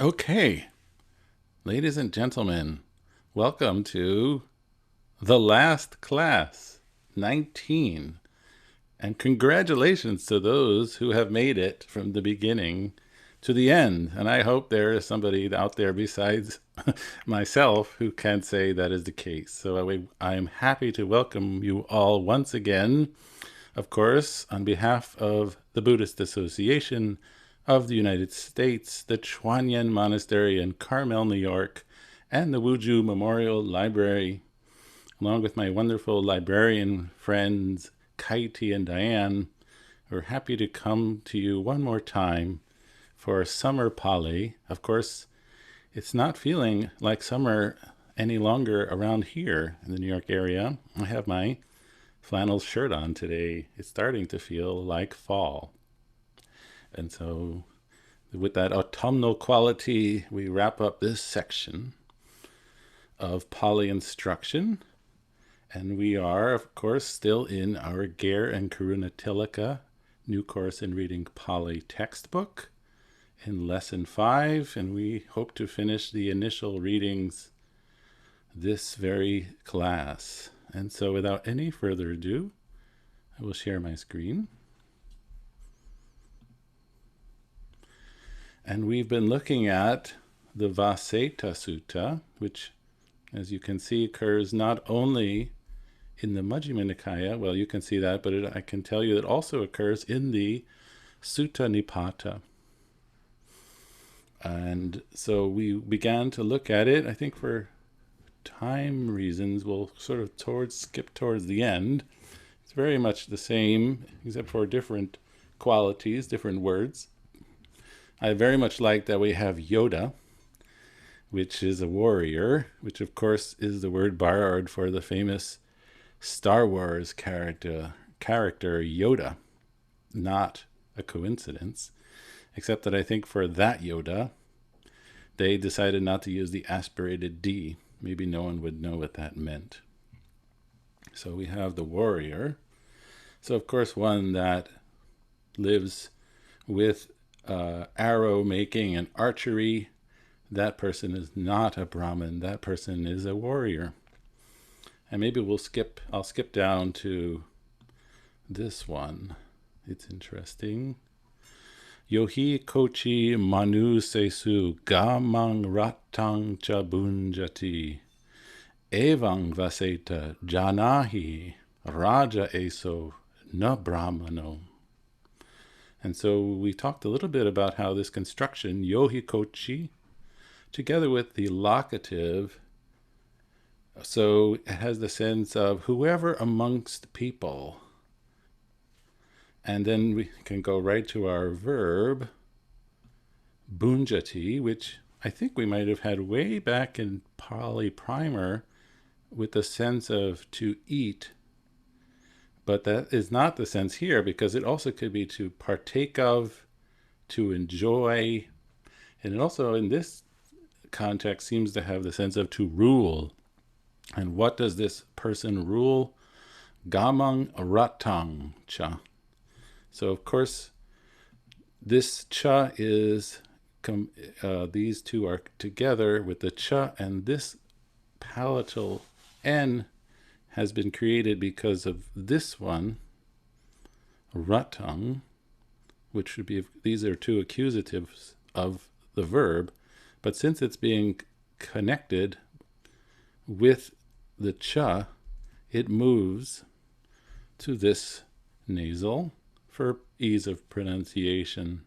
Okay, ladies and gentlemen, welcome to the last class, 19. And congratulations to those who have made it from the beginning to the end. And I hope there is somebody out there besides myself who can say that is the case. So I am happy to welcome you all once again, of course, on behalf of the Buddhist Association of the United States, the Chuanyan Monastery in Carmel, New York, and the Wuju Memorial Library, along with my wonderful librarian friends, Kaiti and Diane. We're happy to come to you one more time for Summer Pali. Of course, it's not feeling like summer any longer around here in the New York area. I have my flannel shirt on today. It's starting to feel like fall. And so, with that autumnal quality, we wrap up this section of Pali instruction. And we are, of course, still in our Gare and Karuna Tilaka New Course in Reading Pali textbook in Lesson 5. And we hope to finish the initial readings this very class. And so, without any further ado, I will share my screen. And we've been looking at the Vaseta Sutta, which, as you can see, occurs not only in the Majjhima Nikaya, well, you can see that, but I can tell you it also occurs in the Sutta Nipata. And so we began to look at it. I think for time reasons, we'll sort of skip towards the end. It's very much the same, except for different qualities, different words. I very much like that we have Yoda, which is a warrior, which of course is the word borrowed for the famous Star Wars character Yoda. Not a coincidence, except that I think for that Yoda, they decided not to use the aspirated D. Maybe no one would know what that meant. So we have the warrior. So of course one that lives with arrow making and archery, that person is not a Brahmin. That person is a warrior. And maybe I'll skip down to this one. It's interesting. Yohi kochi manu sesu gamang ratang chabunjati evang vaseta janahi raja eso na brahmano. And so we talked a little bit about how this construction, yohi kochi, together with the locative, so it has the sense of whoever amongst people. And then we can go right to our verb, bunjati, which I think we might have had way back in Pali Primer with the sense of to eat. But that is not the sense here, because it also could be to partake of, to enjoy. And it also, in this context, seems to have the sense of to rule. And what does this person rule? Gamang ratang cha. So, of course, this cha is, these two are together with the cha, and this palatal N has been created because of this one, ratang, which would be, these are two accusatives of the verb, but since it's being connected with the cha, it moves to this nasal for ease of pronunciation.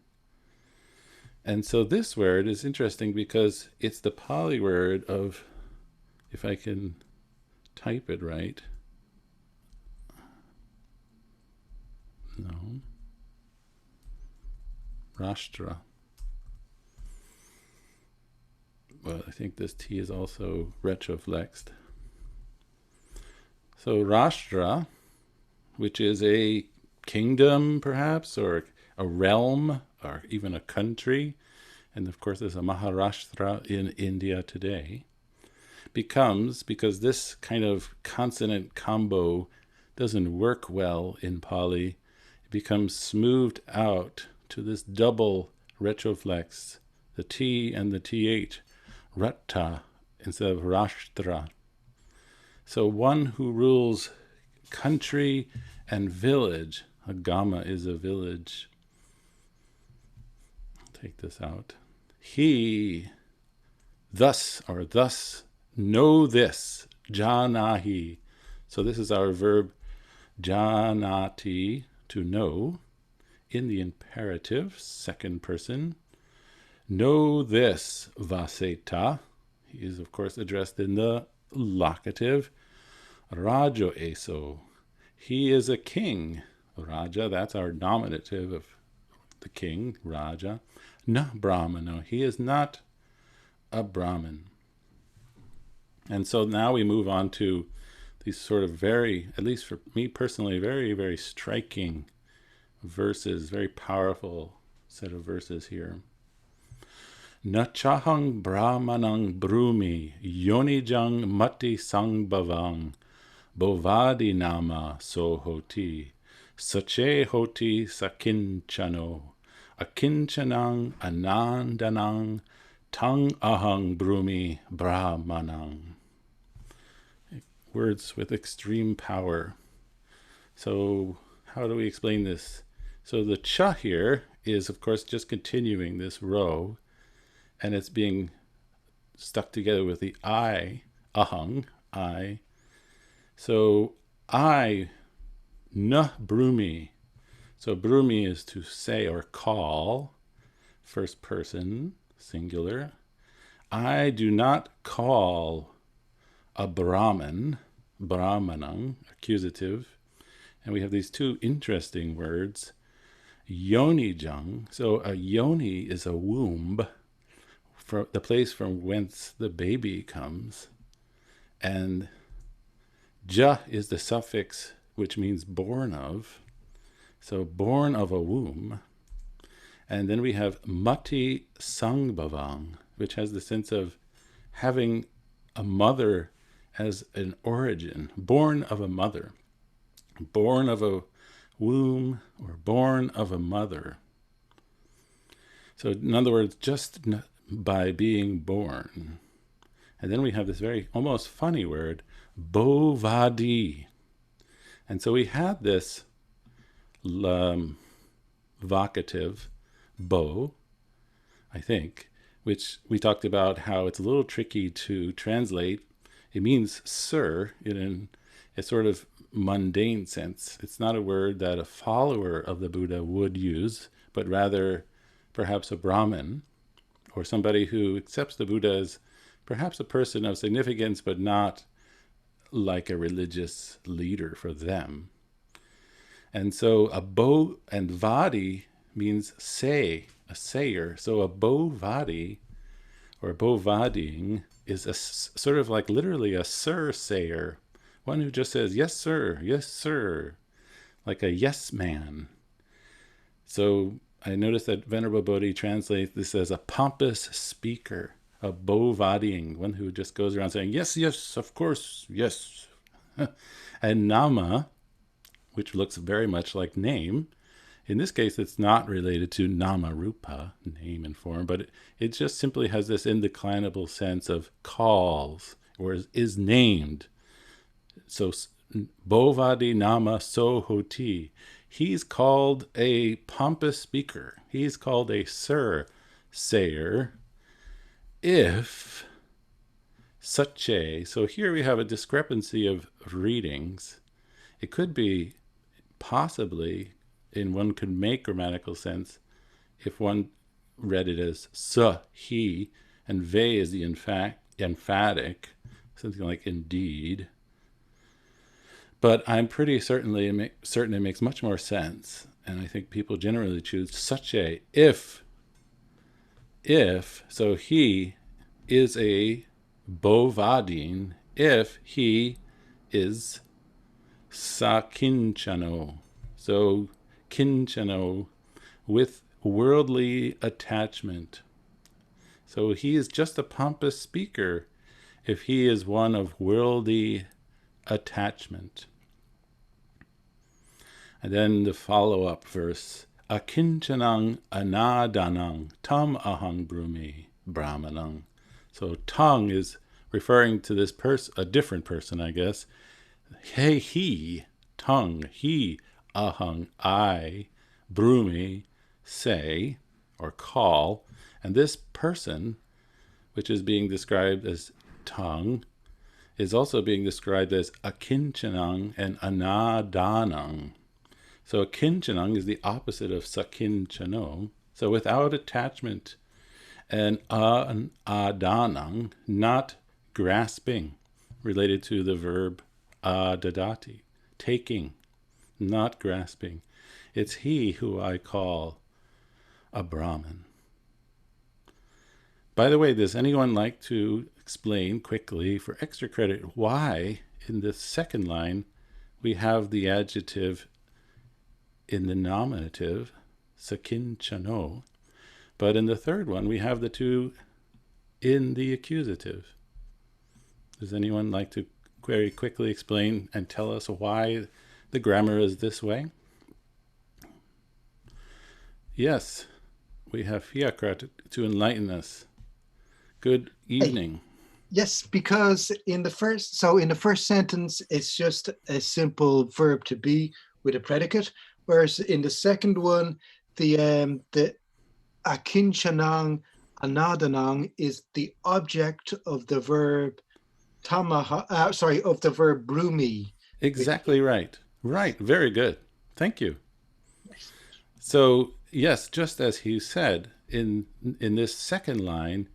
And so this word is interesting because it's the Pali word of, if I can type it right, no, Rashtra. Well, I think this T is also retroflexed. So Rashtra, which is a kingdom perhaps, or a realm, or even a country, and of course there's a Maharashtra in India today, becomes, because this kind of consonant combo doesn't work well in Pali, it becomes smoothed out to this double retroflex the T and the TH, Ratta, instead of Rashtra. So one who rules country and village. A gama is a village. I'll take this out. He, thus, know this, janahi. So this is our verb janati, to know, in the imperative, second person. Know this, vaseta. He is, of course, addressed in the locative. Rajo eso. He is a king. Raja, that's our nominative of the king, Raja. Na Brahmano. He is not a Brahmin. And so now we move on to these sort of very, at least for me personally, very, very striking verses, very powerful set of verses here. Nachahang Brahmanang Brumi Yonijang Mati Sangbhavang Bovadi Nama Sohoti Sache Hoti Sakinchano Akinchanang Anandanang Tang Ahang Brumi Brahmanang. Words with extreme power. So how do we explain this? So the cha here is, of course, just continuing this row, and it's being stuck together with the I, ahang, I. So I, na brumi. So brumi is to say or call, first person, singular. I do not call a Brahman, Brahmanang, accusative. And we have these two interesting words, yonijang. So a yoni is a womb, for the place from whence the baby comes. And ja is the suffix which means born of. So born of a womb. And then we have mati sangbhavang, which has the sense of having a mother as an origin, born of a mother, born of a womb, or born of a mother. So in other words, just by being born. And then we have this very almost funny word, bovadi. And so we had this vocative, bo, I think, which we talked about how it's a little tricky to translate. It means sir in a sort of mundane sense. It's not a word that a follower of the Buddha would use, but rather perhaps a Brahmin or somebody who accepts the Buddha as perhaps a person of significance, but not like a religious leader for them. And so a bo and vadi means say, a sayer. So a bo vadi or bo vading is a sort of like literally a sir sayer, one who just says, yes, sir, like a yes man. So I noticed that Venerable Bodhi translates this as a pompous speaker, a bo-vadying, one who just goes around saying, yes, yes, of course, yes. And nama, which looks very much like name, in this case it's not related to nama rupa, name and form, but it just simply has this indeclinable sense of calls, or is named. So Bovadi Nama Sohoti. He's called a pompous speaker. He's called a sir sayer. If such a, so here we have a discrepancy of readings. It could be possibly, in one could make grammatical sense, if one read it as sa, he, and ve is the emphatic, something like indeed. But I'm pretty certain it makes much more sense, and I think people generally choose such a, if, so he is a bovadin, if he is sakinchano, so kinchano, with worldly attachment. So he is just a pompous speaker if he is one of worldly attachment. And then the follow-up verse, akinchanang anadanang tam ahang brumi brahmanang. So tung is referring to this person, a different person, I guess. Hey, he, tongue, he, ahang, I, brumi, say, or call. And this person, which is being described as tongue, is also being described as akinchanang and anadanang. So akinchanang is the opposite of sakinchano. So without attachment, and adanang, not grasping, related to the verb adadati, taking, not grasping. It's he who I call a Brahman. By the way, does anyone like to explain quickly, for extra credit, why in the second line we have the adjective in the nominative, sakinchano, but in the third one we have the two in the accusative? Does anyone like to very quickly explain and tell us why the grammar is this way? Yes, we have Fiakra to enlighten us. Good evening. Yes, because in the first sentence, it's just a simple verb to be with a predicate, whereas in the second one, the akinchanang anadanang is the object of the verb of the verb brumi. Exactly right. Right. Very good. Thank you. So yes, just as he said in this second line,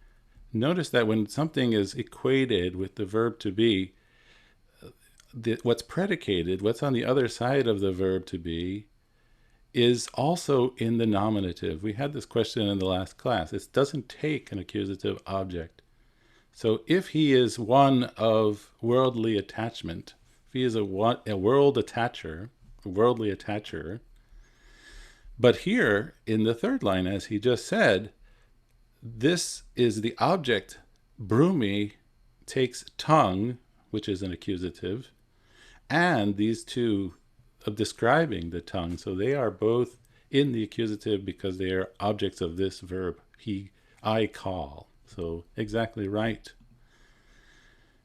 notice that when something is equated with the verb to be, what's predicated, what's on the other side of the verb to be, is also in the nominative. We had this question in the last class. It doesn't take an accusative object. So if he is one of worldly attachment, if he is a worldly attacher, but here in the third line, as he just said, this is the object. Brumi takes tongue, which is an accusative, and these two of describing the tongue. So they are both in the accusative because they are objects of this verb, I call. So exactly right.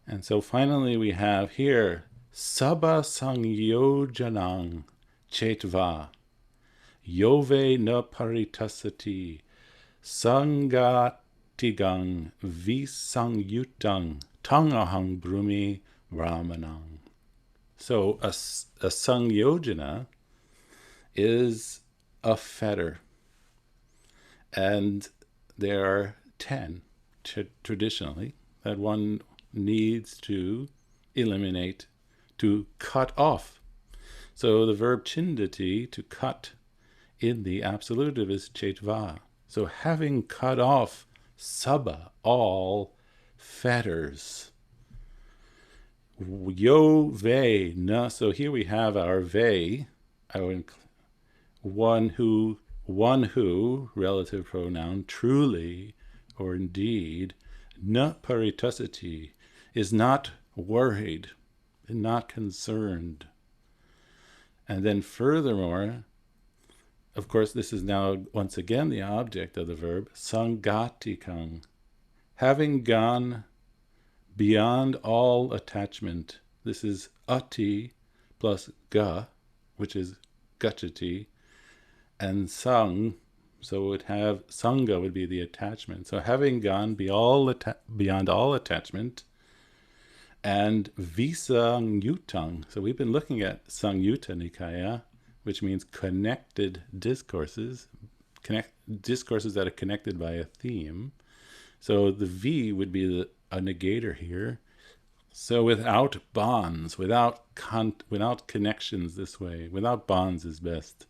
And so finally we have here, Sabha Sangyojanang Chetva, Yove na paritasati, Sangatigang Visangyutang Tangahang Brumi Brahmanang. So a sangyojana is a fetter. And there are 10 traditionally that one needs to eliminate, to cut off. So the verb chindati, to cut, in the absolutive is chetva. So having cut off sabha, all fetters. Yo ve na. So here we have our ve, our one who, relative pronoun, truly or indeed, na paritasati, is not worried, not concerned. And then furthermore, of course, this is now once again the object of the verb, sangatikang, having gone beyond all attachment. This is ati plus ga, which is gachati, and sang, so it would have sangha would be the attachment. So having gone beyond all attachment, and visangyutang. So we've been looking at Sangyutta Nikaya, which means connected discourses, discourses that are connected by a theme. So the V would be a negator here. So without bonds, without connections this way, without bonds is best.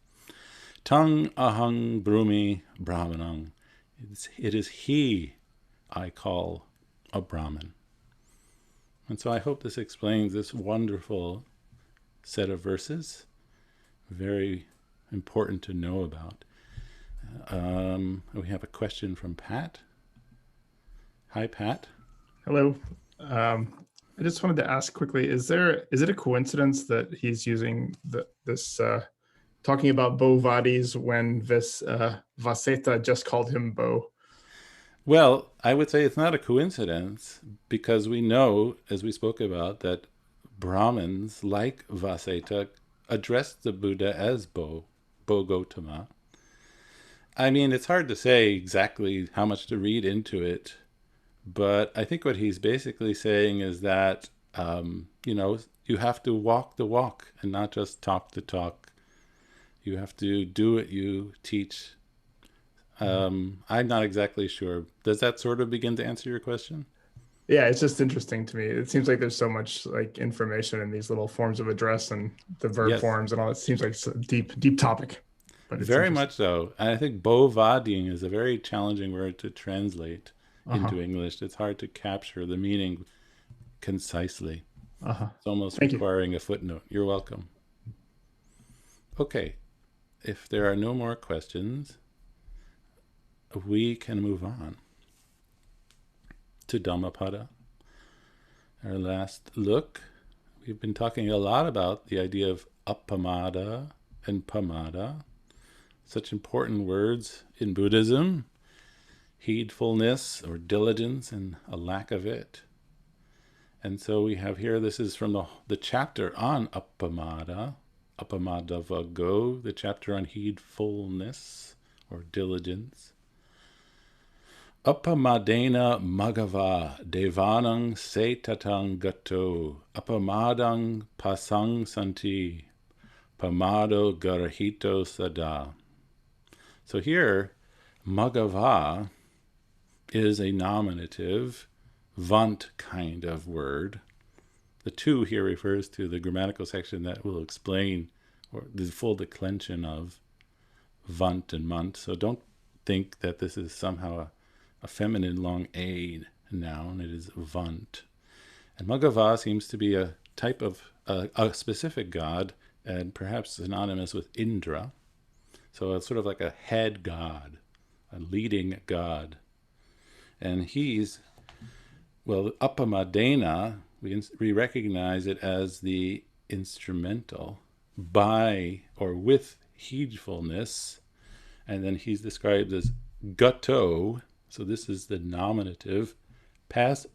Tang ahang brumi brahmanang. It is he I call a Brahman. And so I hope this explains this wonderful set of verses. Very important to know about. We have a question from Pat. Hi, Pat. Hello. I just wanted to ask quickly, is it a coincidence that he's using this talking about Bo Vadis when this Vaseta just called him Bo? Well, I would say it's not a coincidence because we know, as we spoke about, that Brahmins like Vaseta addressed the Buddha as Bo Gautama. I mean, it's hard to say exactly how much to read into it, but I think what he's basically saying is that, you have to walk the walk and not just talk the talk. You have to do what you teach. I'm not exactly sure. Does that sort of begin to answer your question? Yeah, it's just interesting to me. It seems like there's so much like information in these little forms of address and the verb Yes, forms and all. It seems like it's a deep topic, but it's very interesting. much so. And I think bovading is a very challenging word to translate Uh-huh. into English. It's hard to capture the meaning concisely. Uh-huh. It's almost Thank you. requiring a footnote. You're welcome. Okay, if there are no more questions, we can move on to Dhammapada. Our last look, we've been talking a lot about the idea of appamada and pamada, such important words in Buddhism, heedfulness or diligence and a lack of it. And so we have here, this is from the chapter on appamada, Appamadavago, the chapter on heedfulness or diligence. Appamadena magava devanang setatang gato appamadang pasang santi pamado garahito sada. So here, magava is a nominative, vant kind of word. The two here refers to the grammatical section that will explain or the full declension of vant and mant. So don't think that this is somehow a feminine long a noun. It is vant. And Magava seems to be a type of a specific god and perhaps synonymous with Indra. So it's sort of like a head god, a leading god. And he's, well, Appamadena, we recognize it as the instrumental by or with heedfulness. And then he's described as gato. So this is the nominative past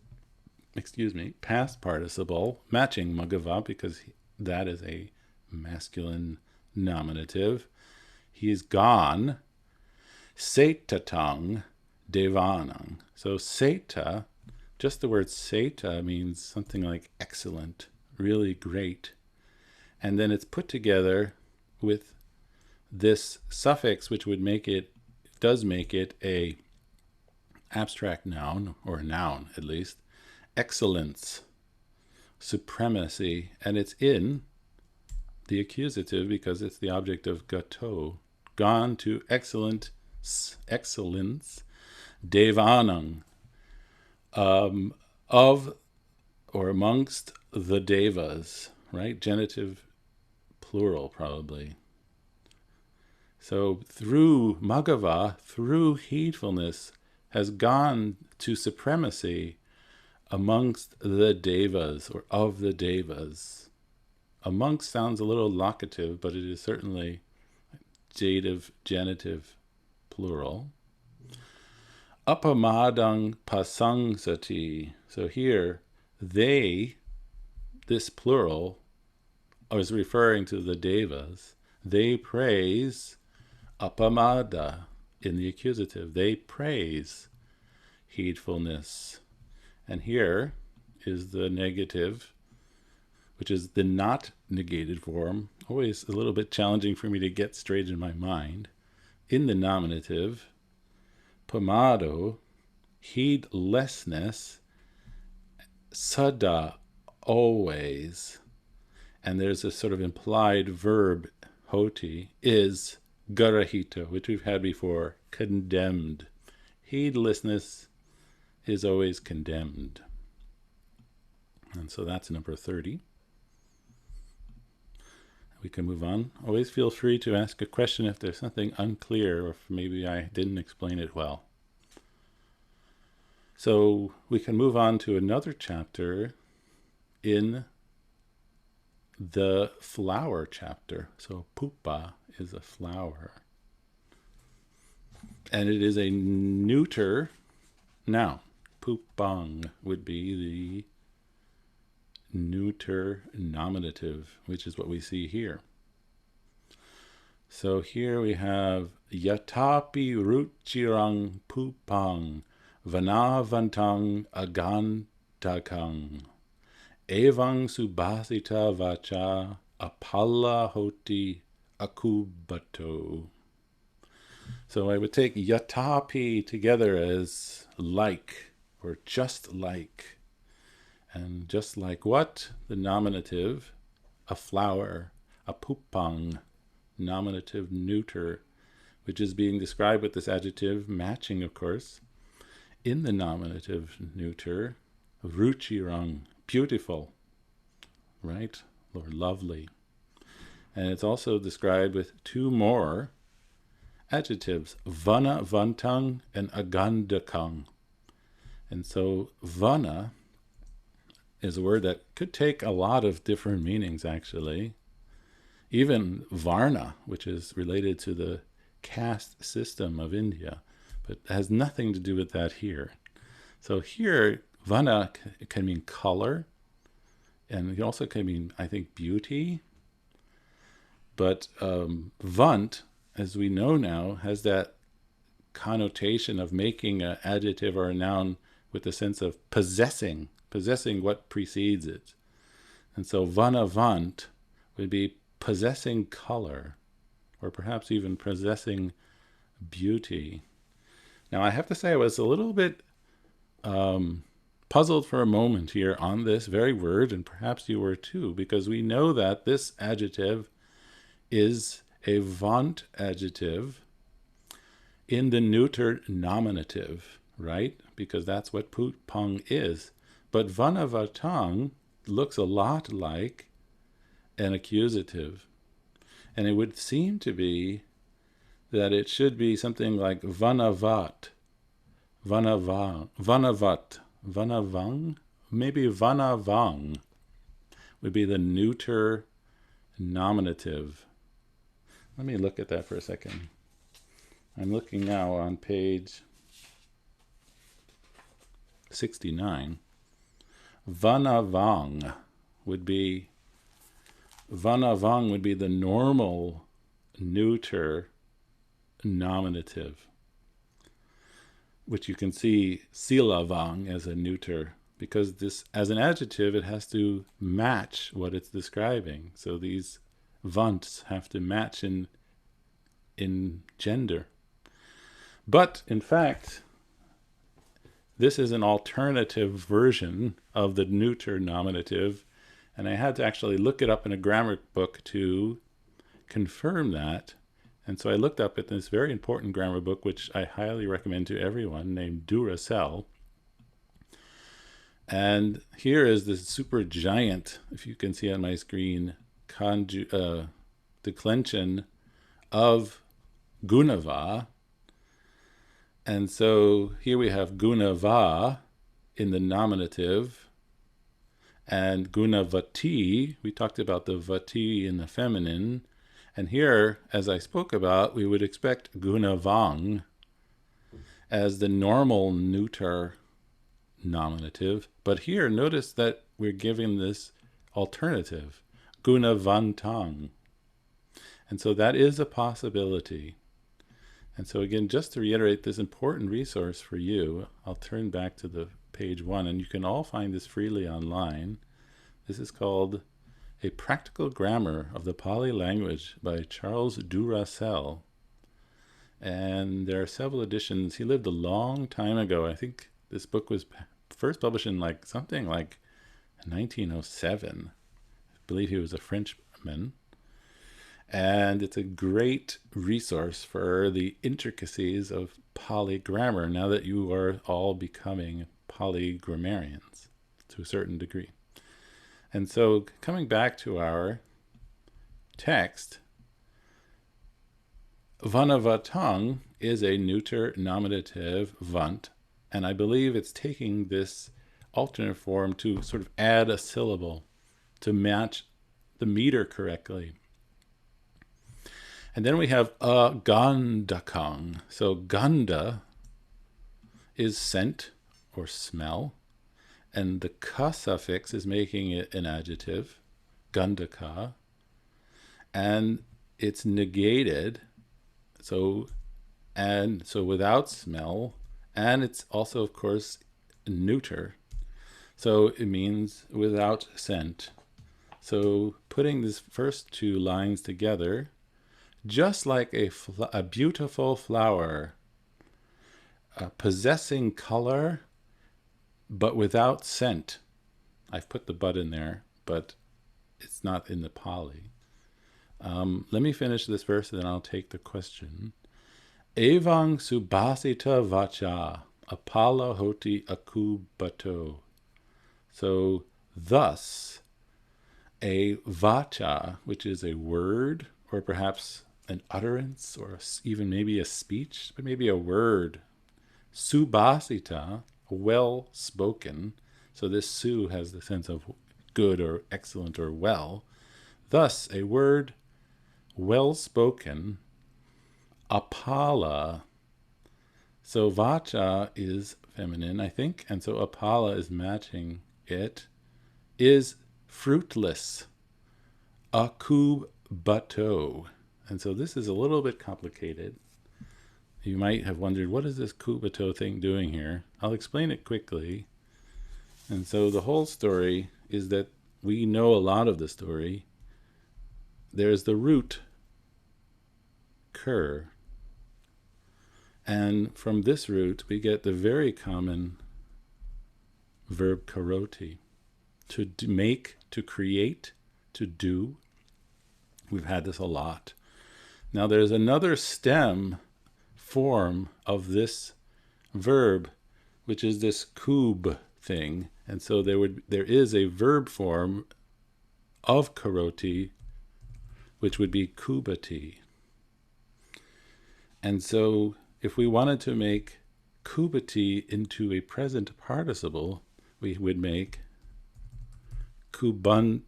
participle matching magava because that is a masculine nominative. He is gone. Setatang devanang. So seta, just the word seta means something like excellent, really great. And then it's put together with this suffix, which does make it a abstract noun, or a noun at least, excellence, supremacy, and it's in the accusative because it's the object of gato, gone to excellence, devanang, of or amongst the devas, right? Genitive plural, probably. So through Magava, through heedfulness, has gone to supremacy amongst the devas or of the devas. Amongst sounds a little locative, but it is certainly dative, genitive, plural. Appamadang pasang sati. So here, this plural, is referring to the devas. They praise appamada in the accusative. They praise heedfulness. And here is the negative, which is the not negated form. Always a little bit challenging for me to get straight in my mind. In the nominative, pamado, heedlessness, sada, always. And there's a sort of implied verb, hoti, is garahito, which we've had before, condemned. Heedlessness is always condemned. And so that's number 30. We can move on. Always feel free to ask a question if there's something unclear or if maybe I didn't explain it well. So we can move on to another chapter in the flower chapter. So pupa is a flower. And it is a neuter noun. Pupang would be the neuter nominative, which is what we see here. So here we have yatapi ruchirang pupang vanavantang agantakang evang subhasita vacha apalla hoti akubato. So I would take yatapi together as like, or just like. And just like what? The nominative, a flower, a pupang, nominative neuter, which is being described with this adjective, matching, of course, in the nominative neuter, ruchirang, beautiful, right? Or lovely. And it's also described with two more adjectives, vana vantang and agandakang. And so vana is a word that could take a lot of different meanings, actually. Even varna, which is related to the caste system of India, but has nothing to do with that here. So here, vana can mean color, and it also can mean, I think, beauty. But vant, as we know now, has that connotation of making an adjective or a noun with the sense of possessing what precedes it. And so vanavant would be possessing color, or perhaps even possessing beauty. Now I have to say I was a little bit puzzled for a moment here on this very word, and perhaps you were too, because we know that this adjective is a vant adjective in the neuter nominative, right? Because that's what pupang is. But vanavatang looks a lot like an accusative. And it would seem to be that it should be something like vanavat, vanavang, maybe vanavang would be the neuter nominative. Let me look at that for a second. I'm looking now on page 69. Vanavang would be the normal neuter nominative, which you can see silavang as a neuter, because this, as an adjective, it has to match what it's describing. So these vants have to match in gender. But in fact, this is an alternative version of the neuter nominative, and I had to actually look it up in a grammar book to confirm that. And so I looked up at this very important grammar book, which I highly recommend to everyone, named Duracell. And here is this super giant, if you can see on my screen, declension of gunava. And so here we have gunava in the nominative, and gunavati, we talked about the vati in the feminine, and here, as I spoke about, we would expect gunavang as the normal neuter nominative, but here notice that we're giving this alternative, gunavantang. And so that is a possibility. And so again, just to reiterate this important resource for you, I'll turn back to the page 1, and you can all find this freely online. This is called A Practical Grammar of the Pali Language by Charles Duracell. And there are several editions. He lived a long time ago. I think this book was first published in something like 1907. I believe he was a Frenchman. And it's a great resource for the intricacies of Pali grammar now that you are all becoming Pali grammarians to a certain degree. And so coming back to our text, vanavatang is a neuter nominative vant, and I believe it's taking this alternate form to sort of add a syllable to match the meter correctly. And then we have a gandakang. So ganda is scent or smell, and the ka suffix is making it an adjective, gandaka, and it's negated, so without smell, and it's also, of course, neuter, so it means without scent. So putting these first two lines together, just like a beautiful flower, possessing color but without scent. I've put the but in there, but it's not in the Pali. Let me finish this verse and then I'll take the question. Evang subhasita vacha apala hoti akubato. So thus, a vacha, which is a word, or perhaps an utterance, or even maybe a speech, but maybe a word. Subhasita, well spoken. So this su has the sense of good or excellent or well. Thus, a word well spoken, apala. So vacha is feminine, I think, and so apala is matching it, is fruitless. Akubato. And so this is a little bit complicated. You might have wondered, what is this kubato thing doing here? I'll explain it quickly. And so the whole story is that we know a lot of the story. There's the root, kur. And from this root, we get the very common verb karoti, to make, to create, to do. We've had this a lot. Now there's another stem form of this verb, which is this kub thing. And so there is a verb form of karoti, which would be kubati. And so if we wanted to make kubati into a present participle, we would make kubanto,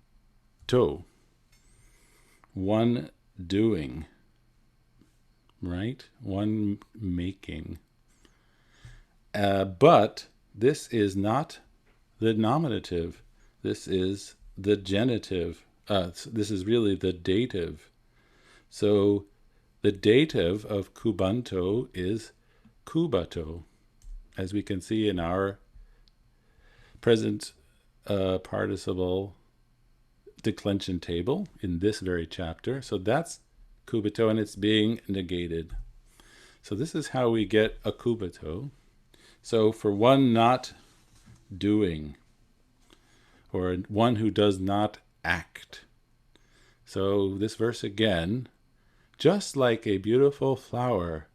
one doing, right? One making. But this is not the nominative. This is the genitive. This is really the dative. So the dative of kubanto is kubato, as we can see in our present participle declension table in this very chapter. So that's kubato, and it's being negated. So this is how we get a kubato. So for one not doing, or one who does not act. So this verse again, just like a beautiful flower,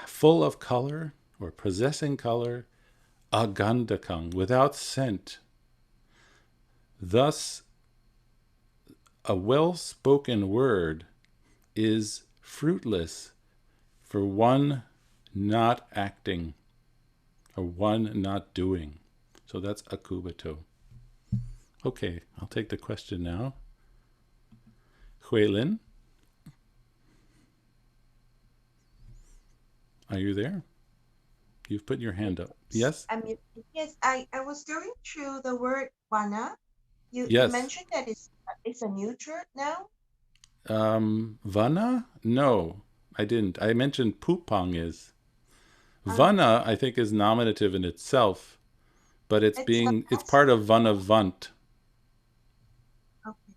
full of color or possessing color, agandakang, without scent. Thus, a well-spoken word is fruitless for one not acting or one not doing. So that's akubato. Okay, I'll take the question now. Huelin, are you there? You've put your hand up. Yes? Yes, I was going through the word vana. You Yes. mentioned that it's a neuter now? Vana? No, I didn't. I mentioned pupang is. Vana, I think, is nominative in itself, but it's part of vana vant. Okay.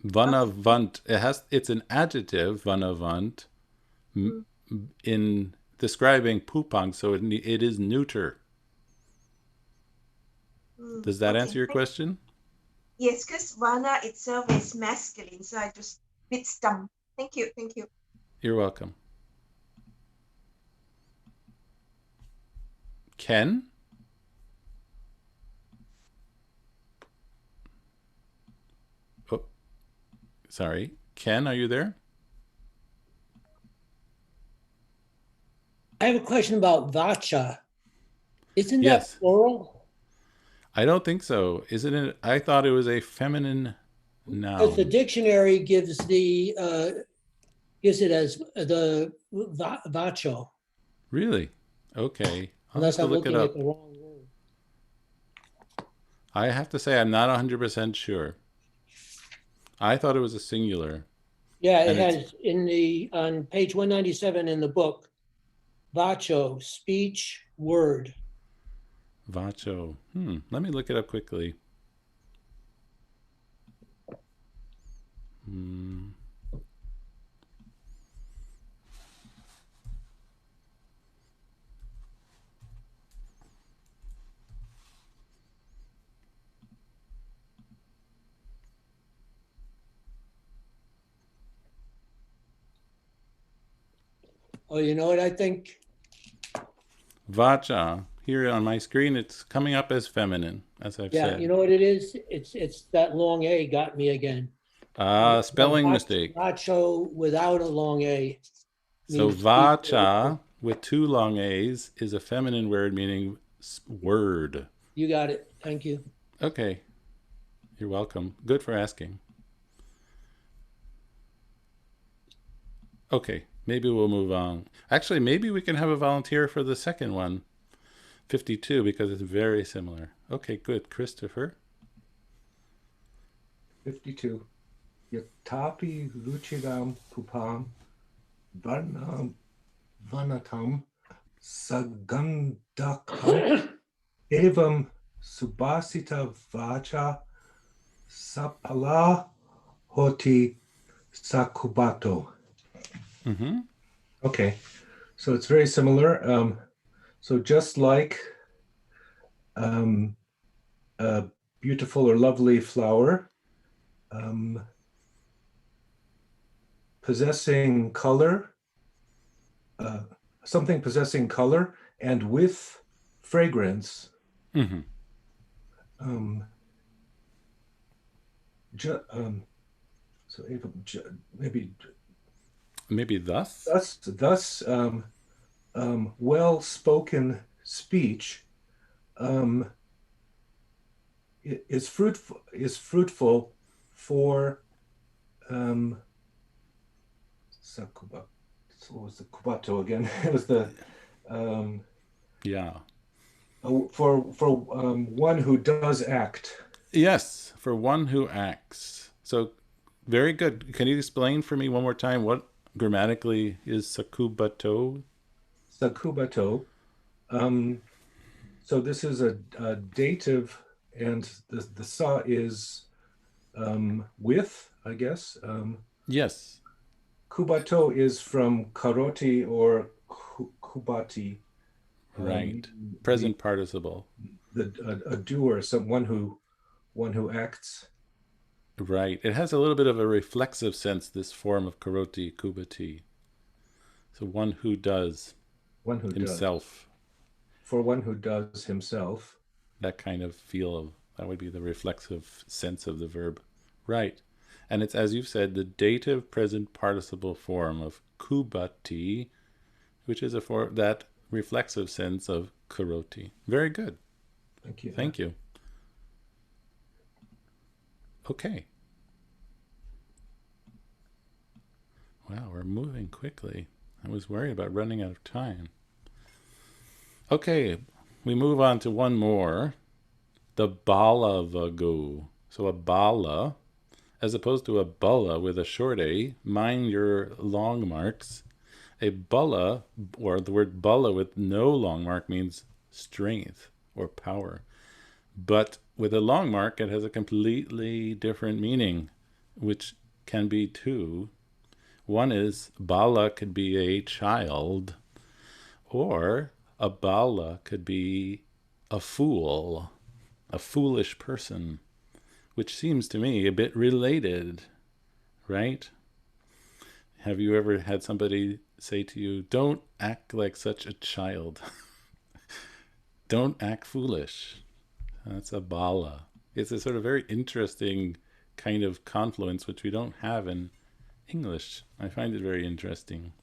Vana vant. It's an adjective, vana vant, in describing pupang, so it is neuter. Does that answer your question? Yes, because vana itself is masculine, so I just a bit stumped. Thank you. You're welcome. Ken? Oh, sorry. Ken, are you there? I have a question about vacha. Isn't Yes. that plural? I don't think so. Isn't it? I thought it was a feminine Because the noun. dictionary gives it as the vacho, Really? Okay. I'll have unless to I'm look it looking at up. the wrong word. I have to say I'm not 100% sure. I thought it was a singular. Yeah, it And it's has on page 197 in the book, vacho, speech, word. vacho. Let me look it up quickly. Hmm. Oh, you know what I think? Vacha. Here on my screen, it's coming up as feminine, as I've Yeah, you said. know what it is? It's that long A got me again. Spelling mistake. Vacho without a long A So means speech. vacha with two long A's is a feminine word meaning word. You got it. Thank you. Okay. You're welcome. Good for asking. Okay. Maybe we'll move on. Actually, maybe we can have a volunteer for the second one, 52, because it's very similar. Okay, good. Christopher. 52. Yatapi lucidam pupam vanatam sagandakam evam subhasita vacha sapala hoti sakubato. Mm-hmm. Okay, so it's very similar. So just like a beautiful or lovely flower, possessing color, something possessing color and with fragrance. Mm-hmm. So maybe thus. thus well-spoken speech is fruitful for sakuba. So what was the kubato again? It was the Yeah. for one who does act. Yes, for one who acts. So very good. Can you explain for me one more time what grammatically is sakubato? Sakubato. So this is a dative, and the sa is with, I guess. Yes. Kubato is from karoti or kubati. Right. Present participle. A doer, someone who acts. Right. It has a little bit of a reflexive sense, this form of karoti kubati. So one who does One who himself. does. For one who does himself. That kind of feel of, that would be the reflexive sense of the verb. Right. And it's, as you've said, the dative present participle form of kubati, which is that reflexive sense of karoti. Very good. Thank you. Thank you. Okay. Wow, we're moving quickly. I was worried about running out of time. Okay, we move on to one more. The bala vagu. So a bala, as opposed to a bulla with a short A, mind your long marks. A bulla, or the word bulla with no long mark, means strength or power. But with a long mark, it has a completely different meaning, which can be two. One is bala could be a child, or a bala could be a fool, a foolish person, which seems to me a bit related, right? Have you ever had somebody say to you, don't act like such a child? Don't act foolish. That's a bala. It's a sort of very interesting kind of confluence, which we don't have in English. I find it very interesting.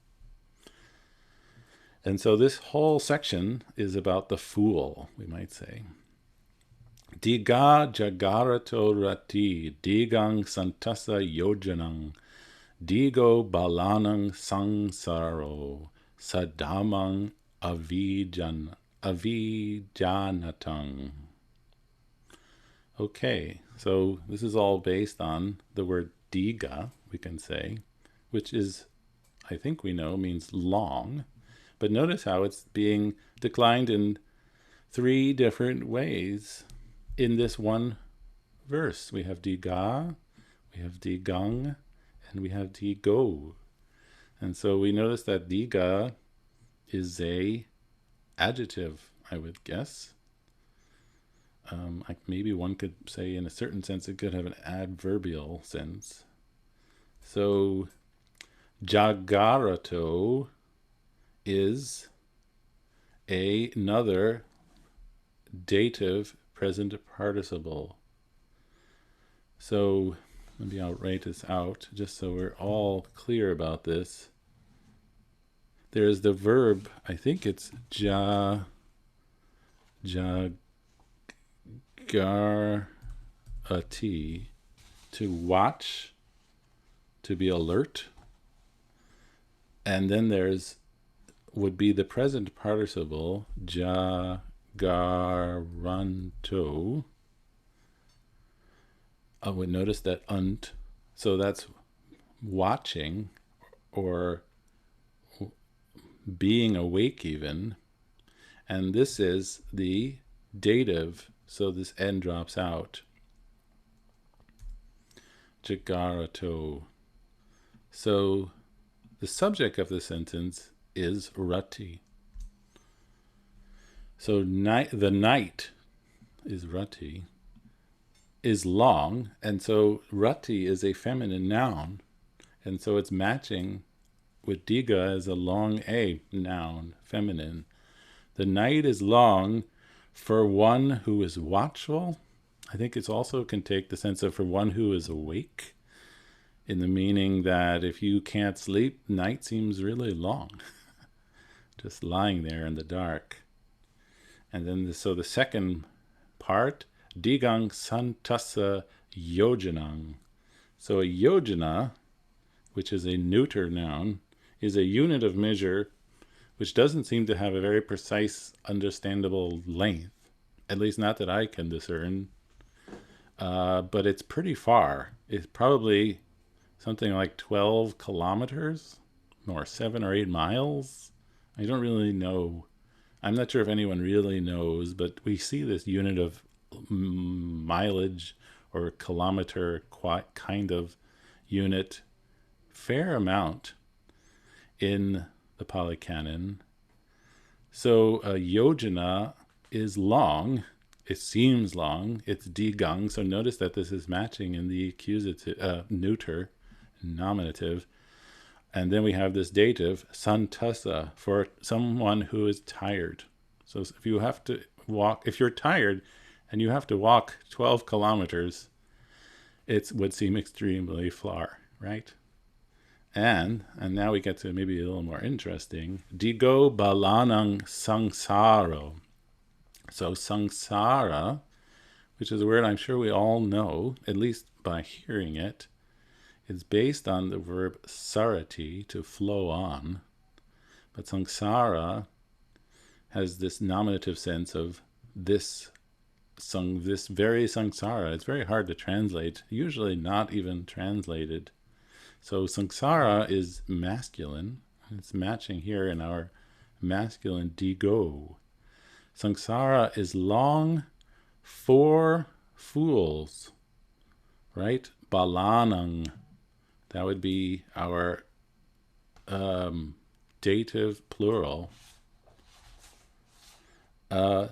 And so this whole section is about the fool, we might say. Diga jagarato rati, digang santasa yojanang, digo balanang sangsaro, sadamang avijanatang. Okay, so this is all based on the word diga, we can say, which is, I think we know, means long. But notice how it's being declined in 3 different ways in this one verse. We have diga, we have digang, and we have digo. And so we notice that diga is a adjective, I would guess. Maybe one could say in a certain sense it could have an adverbial sense. So jagarato is another dative present participle. So maybe I'll write this out just so we're all clear about this. There's the verb, I think it's jagarati, to watch, to be alert. And then there's would be the present participle, jagaranto. I would notice that unt, so that's watching or being awake even. And this is the dative, so this N drops out. Jagarato. So the subject of the sentence is rati. So the night is rati, is long, and so rati is a feminine noun, and so it's matching with diga as a long a noun, feminine. The night is long for one who is watchful. I think it's also can take the sense of for one who is awake, in the meaning that if you can't sleep, night seems really long. Just lying there in the dark. And then so the second part, digang santasa yojanang. So a yojana, which is a neuter noun, is a unit of measure which doesn't seem to have a very precise, understandable length, at least not that I can discern, but it's pretty far. It's probably something like 12 kilometers, or 7 or 8 miles. I don't really know. I'm not sure if anyone really knows, but we see this unit of mileage or kilometer kind of unit, fair amount in the Pali Canon. So a yojana is long. It seems long. It's digang. So notice that this is matching in the accusative, neuter, nominative. And then we have this dative, santasa, for someone who is tired. So if you have to walk, if you're tired and you have to walk 12 kilometers, it would seem extremely far, right? And now we get to maybe a little more interesting. Digo balanang sangsaro. So sangsara, which is a word I'm sure we all know, at least by hearing it, is based on the verb sarati, to flow on. But sangsara has this nominative sense of this very sangsara. It's very hard to translate, usually not even translated. So sangsara is masculine. It's matching here in our masculine digo. Sangsara is long for fools, right? Balanang. That would be our dative plural. And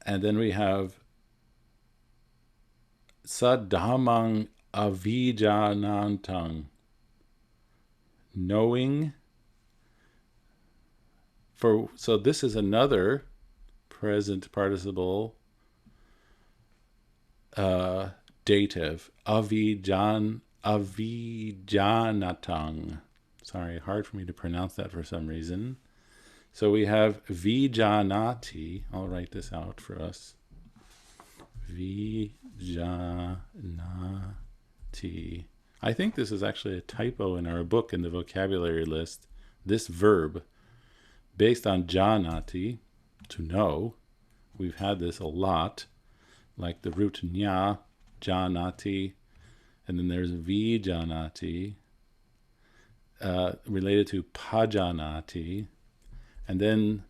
then we have sadhamang avijanantang. Knowing. So this is another present participle dative. Avijanatang. Sorry, hard for me to pronounce that for some reason. So we have vijanati. I'll write this out for us. Vijanati. I think this is actually a typo in our book in the vocabulary list. This verb, based on janati, to know, we've had this a lot, like the root nya, janati, and then there's vijanati, related to pajanati, and then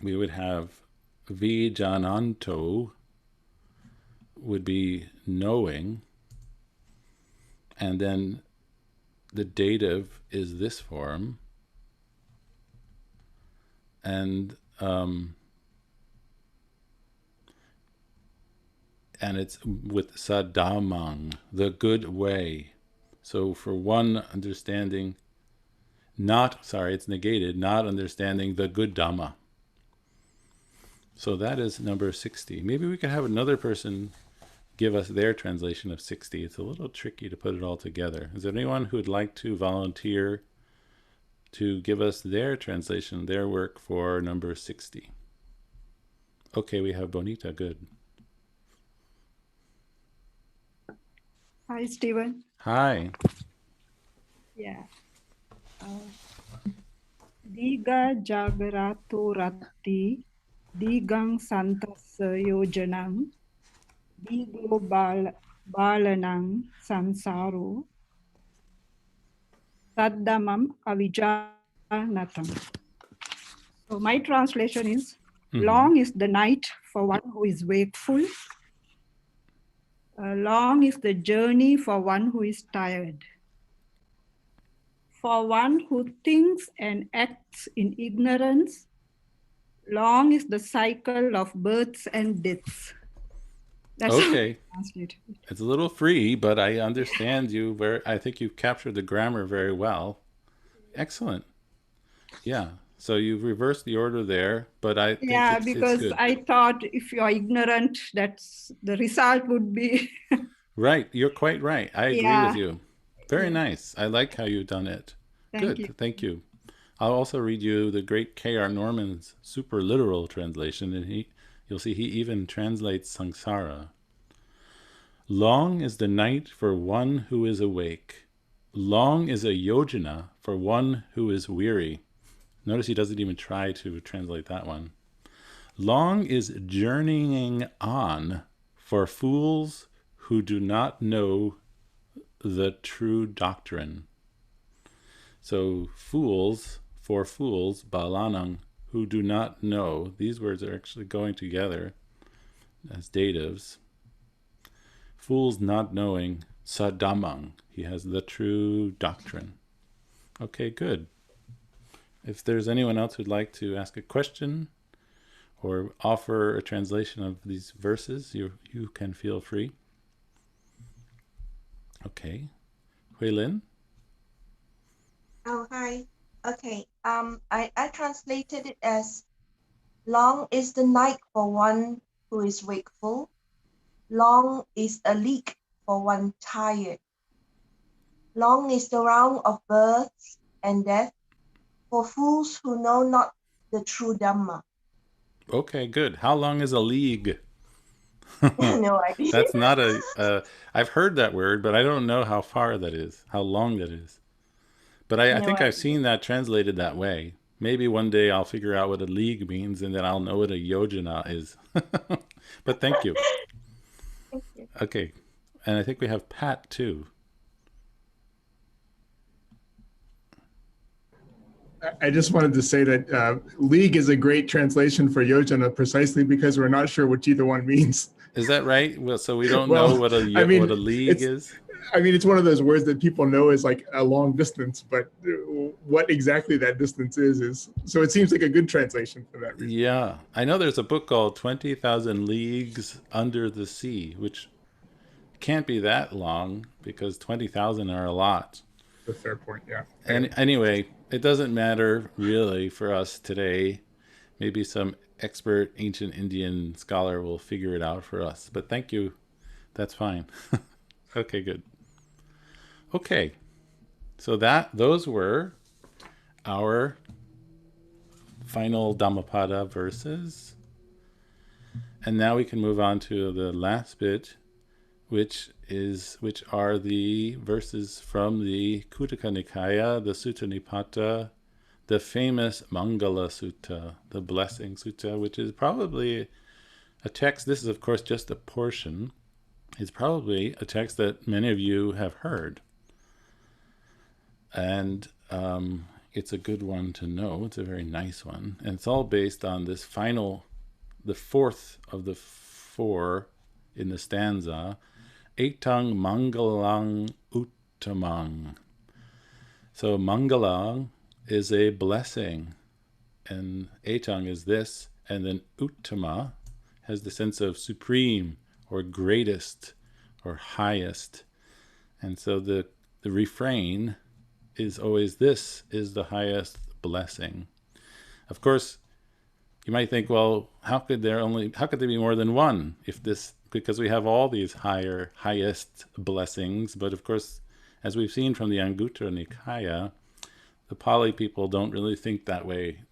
we would have vijananto, would be knowing, and then the dative is this form, and it's with sadamang, the good way. So for one understanding, it's negated, not understanding the good Dhamma. So that is number 60. Maybe we could have another person give us their translation of 60. It's a little tricky to put it all together. Is there anyone who would like to volunteer to give us their translation, their work for number 60? Okay, we have Bonita, good. Hi, Stephen. Hi. Yeah. Diga jagarato ratti, digang santasa yojanang, digo balanang sansaro, saddamam avijanatam. So my translation is, long is the night for one who is wakeful. Long is the journey for one who is tired. For one who thinks and acts in ignorance, long is the cycle of births and deaths. That's Okay. Translate. It's a little free, but I understand you. I think you've captured the grammar very well. Excellent. Yeah. So you've reversed the order there, but I think it's because good. I thought if you are ignorant, that's the result would be. Right. You're quite right. I agree with you. Very nice. I like how you've done it. Thank you. Thank you. I'll also read you the great K.R. Norman's super literal translation, and you'll see he even translates samsara. Long is the night for one who is awake. Long is a yojana for one who is weary. Notice he doesn't even try to translate that one. Long is journeying on for fools who do not know the true doctrine. So fools, for fools, balanang, who do not know. These words are actually going together as datives. Fools not knowing, sadamang, he has the true doctrine. Okay, good. If there's anyone else who'd like to ask a question or offer a translation of these verses, you can feel free. Okay. Huilin? Oh, hi. Okay. I translated it as, long is the night for one who is wakeful. Long is a league for one tired. Long is the round of birth and death for fools who know not the true Dhamma. Okay, good. How long is a league? No idea. That's not I've heard that word, but I don't know how far that is, how long that is. But I think I've seen that translated that way. Maybe one day I'll figure out what a league means, and then I'll know what a yojana is. But thank you. Thank you. Okay. And I think we have Pat too. I just wanted to say that league is a great translation for yojana precisely because we're not sure what either one means. Is that right? Well, so we don't know what a league is? I mean, it's one of those words that people know is like a long distance, but what exactly that distance is so it seems like a good translation for that reason. Yeah. I know there's a book called 20,000 Leagues Under the Sea, which can't be that long because 20,000 are a lot. That's a fair point, yeah. And anyway, it doesn't matter really for us today. Maybe some expert ancient Indian scholar will figure it out for us. But thank you. That's fine. Okay, good. Okay. So those were our final Dhammapada verses. And now we can move on to the last bit, which are the verses from the Khuddaka Nikaya, the Sutta Nipata, the famous Mangala Sutta, the Blessing Sutta, which is probably a text. This is, of course, just a portion. It's probably a text that many of you have heard. And it's a good one to know. It's a very nice one. And it's all based on this final, the fourth of the four in the stanza, Etang Mangalang Uttamang. So Mangalang is a blessing, and Etang is this, and then Uttama has the sense of supreme or greatest or highest. And so the refrain is always, this is the highest blessing. Of course, you might think, well, how could there be more than one because we have all these highest blessings. But of course, as we've seen from the Anguttara Nikaya, the Pali people don't really think that way.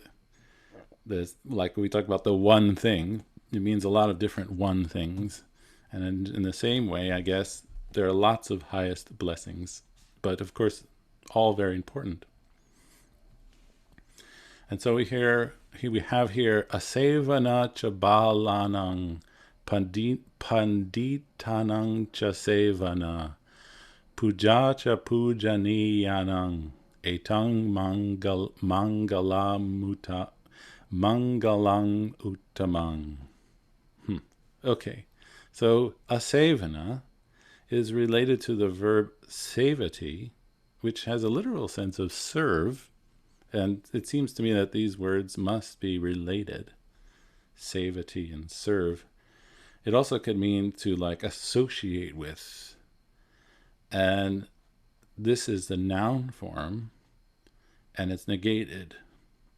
Like we talk about the one thing, it means a lot of different one things. And in the same way, I guess, there are lots of highest blessings, but of course, all very important. And so we have here Asevana cha balanang panditanang cha sevana puja cha pujaniyanang etang mangalang uttamang. Okay, so asevana is related to the verb sevati, which has a literal sense of serve, and it seems to me that these words must be related, sevati and serve. It also could mean to like associate with, and this is the noun form, and it's negated.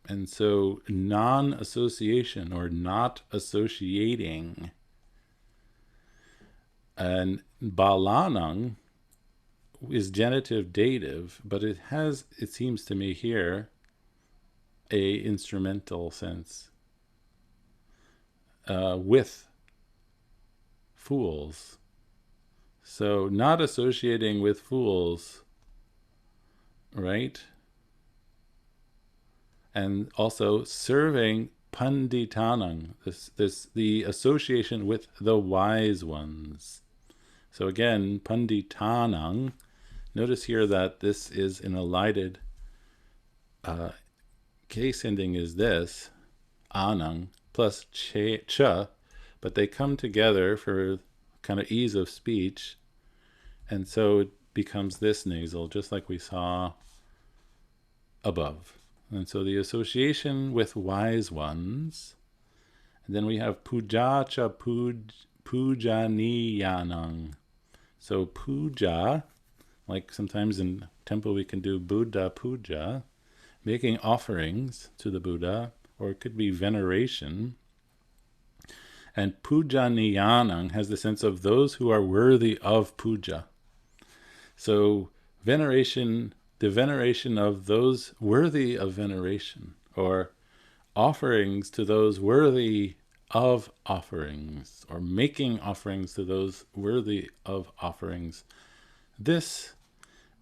And so non-association or not associating, and balanang is genitive dative, but it seems to me here, a instrumental sense. With fools. So not associating with fools, right? And also serving panditanang, the association with the wise ones. So again, panditanang, notice here that this is an elided case ending is this, anang, plus cha, but they come together for kind of ease of speech, and so it becomes this nasal, just like we saw above. And so the association with wise ones, and then we have puja cha pujaniyanang. So puja, like sometimes in temple we can do Buddha puja, making offerings to the Buddha, or it could be veneration. And pujaniyanang has the sense of those who are worthy of puja. So veneration, the veneration of those worthy of veneration, or offerings to those worthy of offerings, or making offerings to those worthy of offerings. This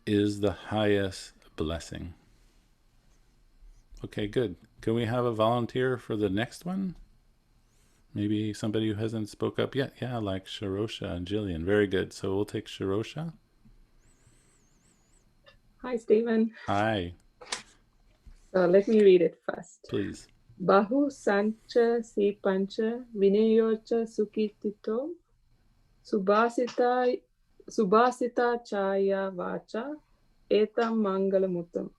is the highest blessing. Okay, good. Can we have a volunteer for the next one? Maybe somebody who hasn't spoke up yet. Yeah, like Sharosha and Jillian. Very good. So we'll take Sharosha. Hi, Stephen. Hi. So let me read it first. Please. Bahu sancha si pancha vinayocha sukitito subhasita chaya vacha etam mangalamutam.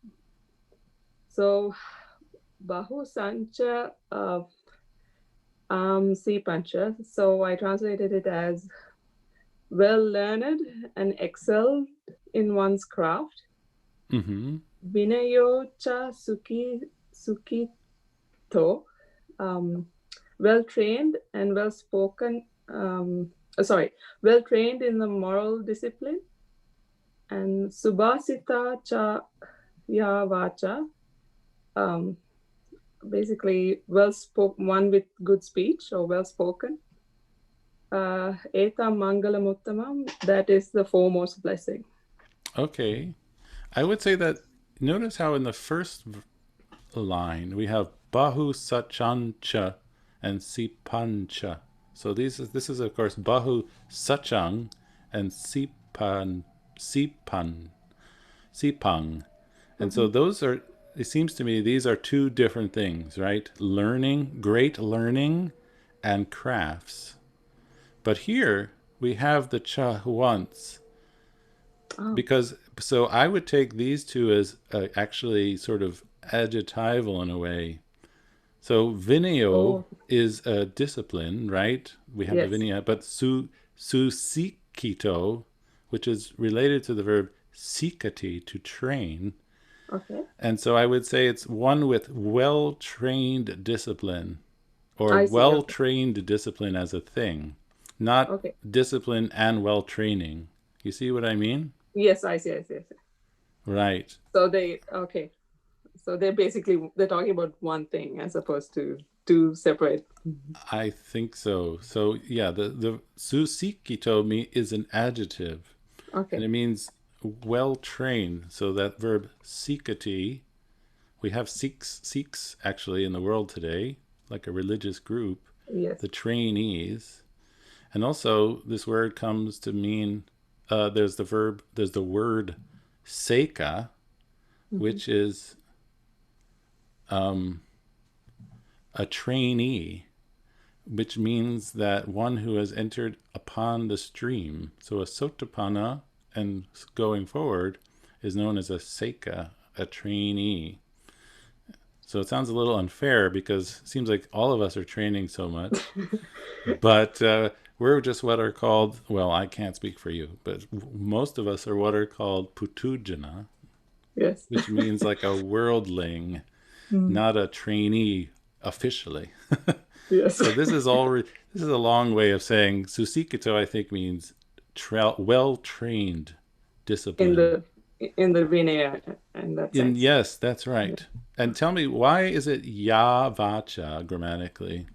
So Bahu sancha si pancha. So I translated it as well learned and excelled in one's craft. Mm-hmm. Vinayocha sukito, well trained and well spoken. Well trained in the moral discipline. And subhasita cha ya vacha, basically well spoken, one with good speech or well spoken. Etam Mangalam Uttamam, that is the foremost blessing. Okay. I would say that, notice how in the first line we have Bahu Sachancha and Sipancha. So this is of course Bahu Sachang and Sipang. And so those are, it seems to me, these are two different things, right? Learning, great learning, and crafts. But here we have the cha once. Because, so I would take these two as actually sort of adjectival in a way. So Vinaya is a discipline, right? We have the Vinaya, but Susikito, which is related to the verb sikati, to train. Okay. And so I would say it's one with well-trained discipline, or I see, well-trained discipline as a thing, not discipline and well-training. You see what I mean? Yes, I see. Right. So so they're talking about one thing as opposed to two separate. I think so. So yeah, the susikito is an adjective. Okay. And it means well-trained. So that verb sikati, we have Sikhs actually in the world today, like a religious group, Yes. the trainees. And also this word comes to mean, there's the word seka, which is a trainee, which means that one who has entered upon the stream. So a sotapanna, and going forward, is known as a seka, a trainee. So it sounds a little unfair because it seems like all of us are training so much. But we're just what are called, well, I can't speak for you, but most of us are what are called putujana, Yes. which means like a worldling, not a trainee officially. Yes. So this is a long way of saying susikito, I think, means well-trained discipline. In the Vinaya, and that sense. Yes, that's right. And tell me, why is it ya vacha grammatically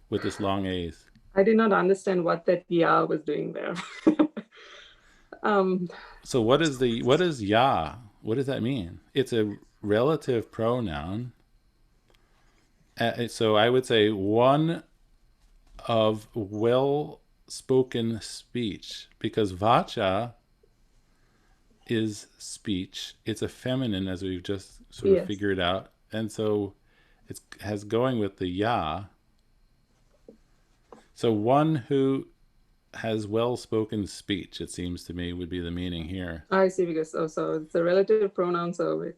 with this long A's? I did not understand what that ya was doing there. So what is ya? What does that mean? It's a relative pronoun. So I would say one of well-spoken speech, because vacha is speech. It's a feminine, as we've just sort of figured out. And so it has going with the ya. So one who has well-spoken speech, it seems to me, would be the meaning here. I see, because so it's a relative pronoun, so it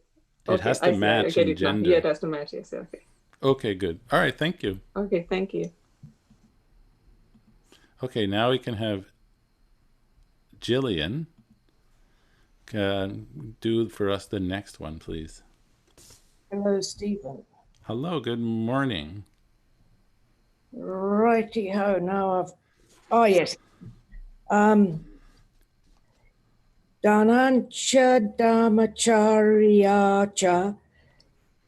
has to match in gender. Yeah, it has to match, yes, okay. Okay, good. All right, thank you. Okay, thank you. Okay, now we can have Jillian do for us the next one, please. Hello, Stephen. Hello, good morning. Righty-ho, now oh yes. Danancha Dhamacharyacha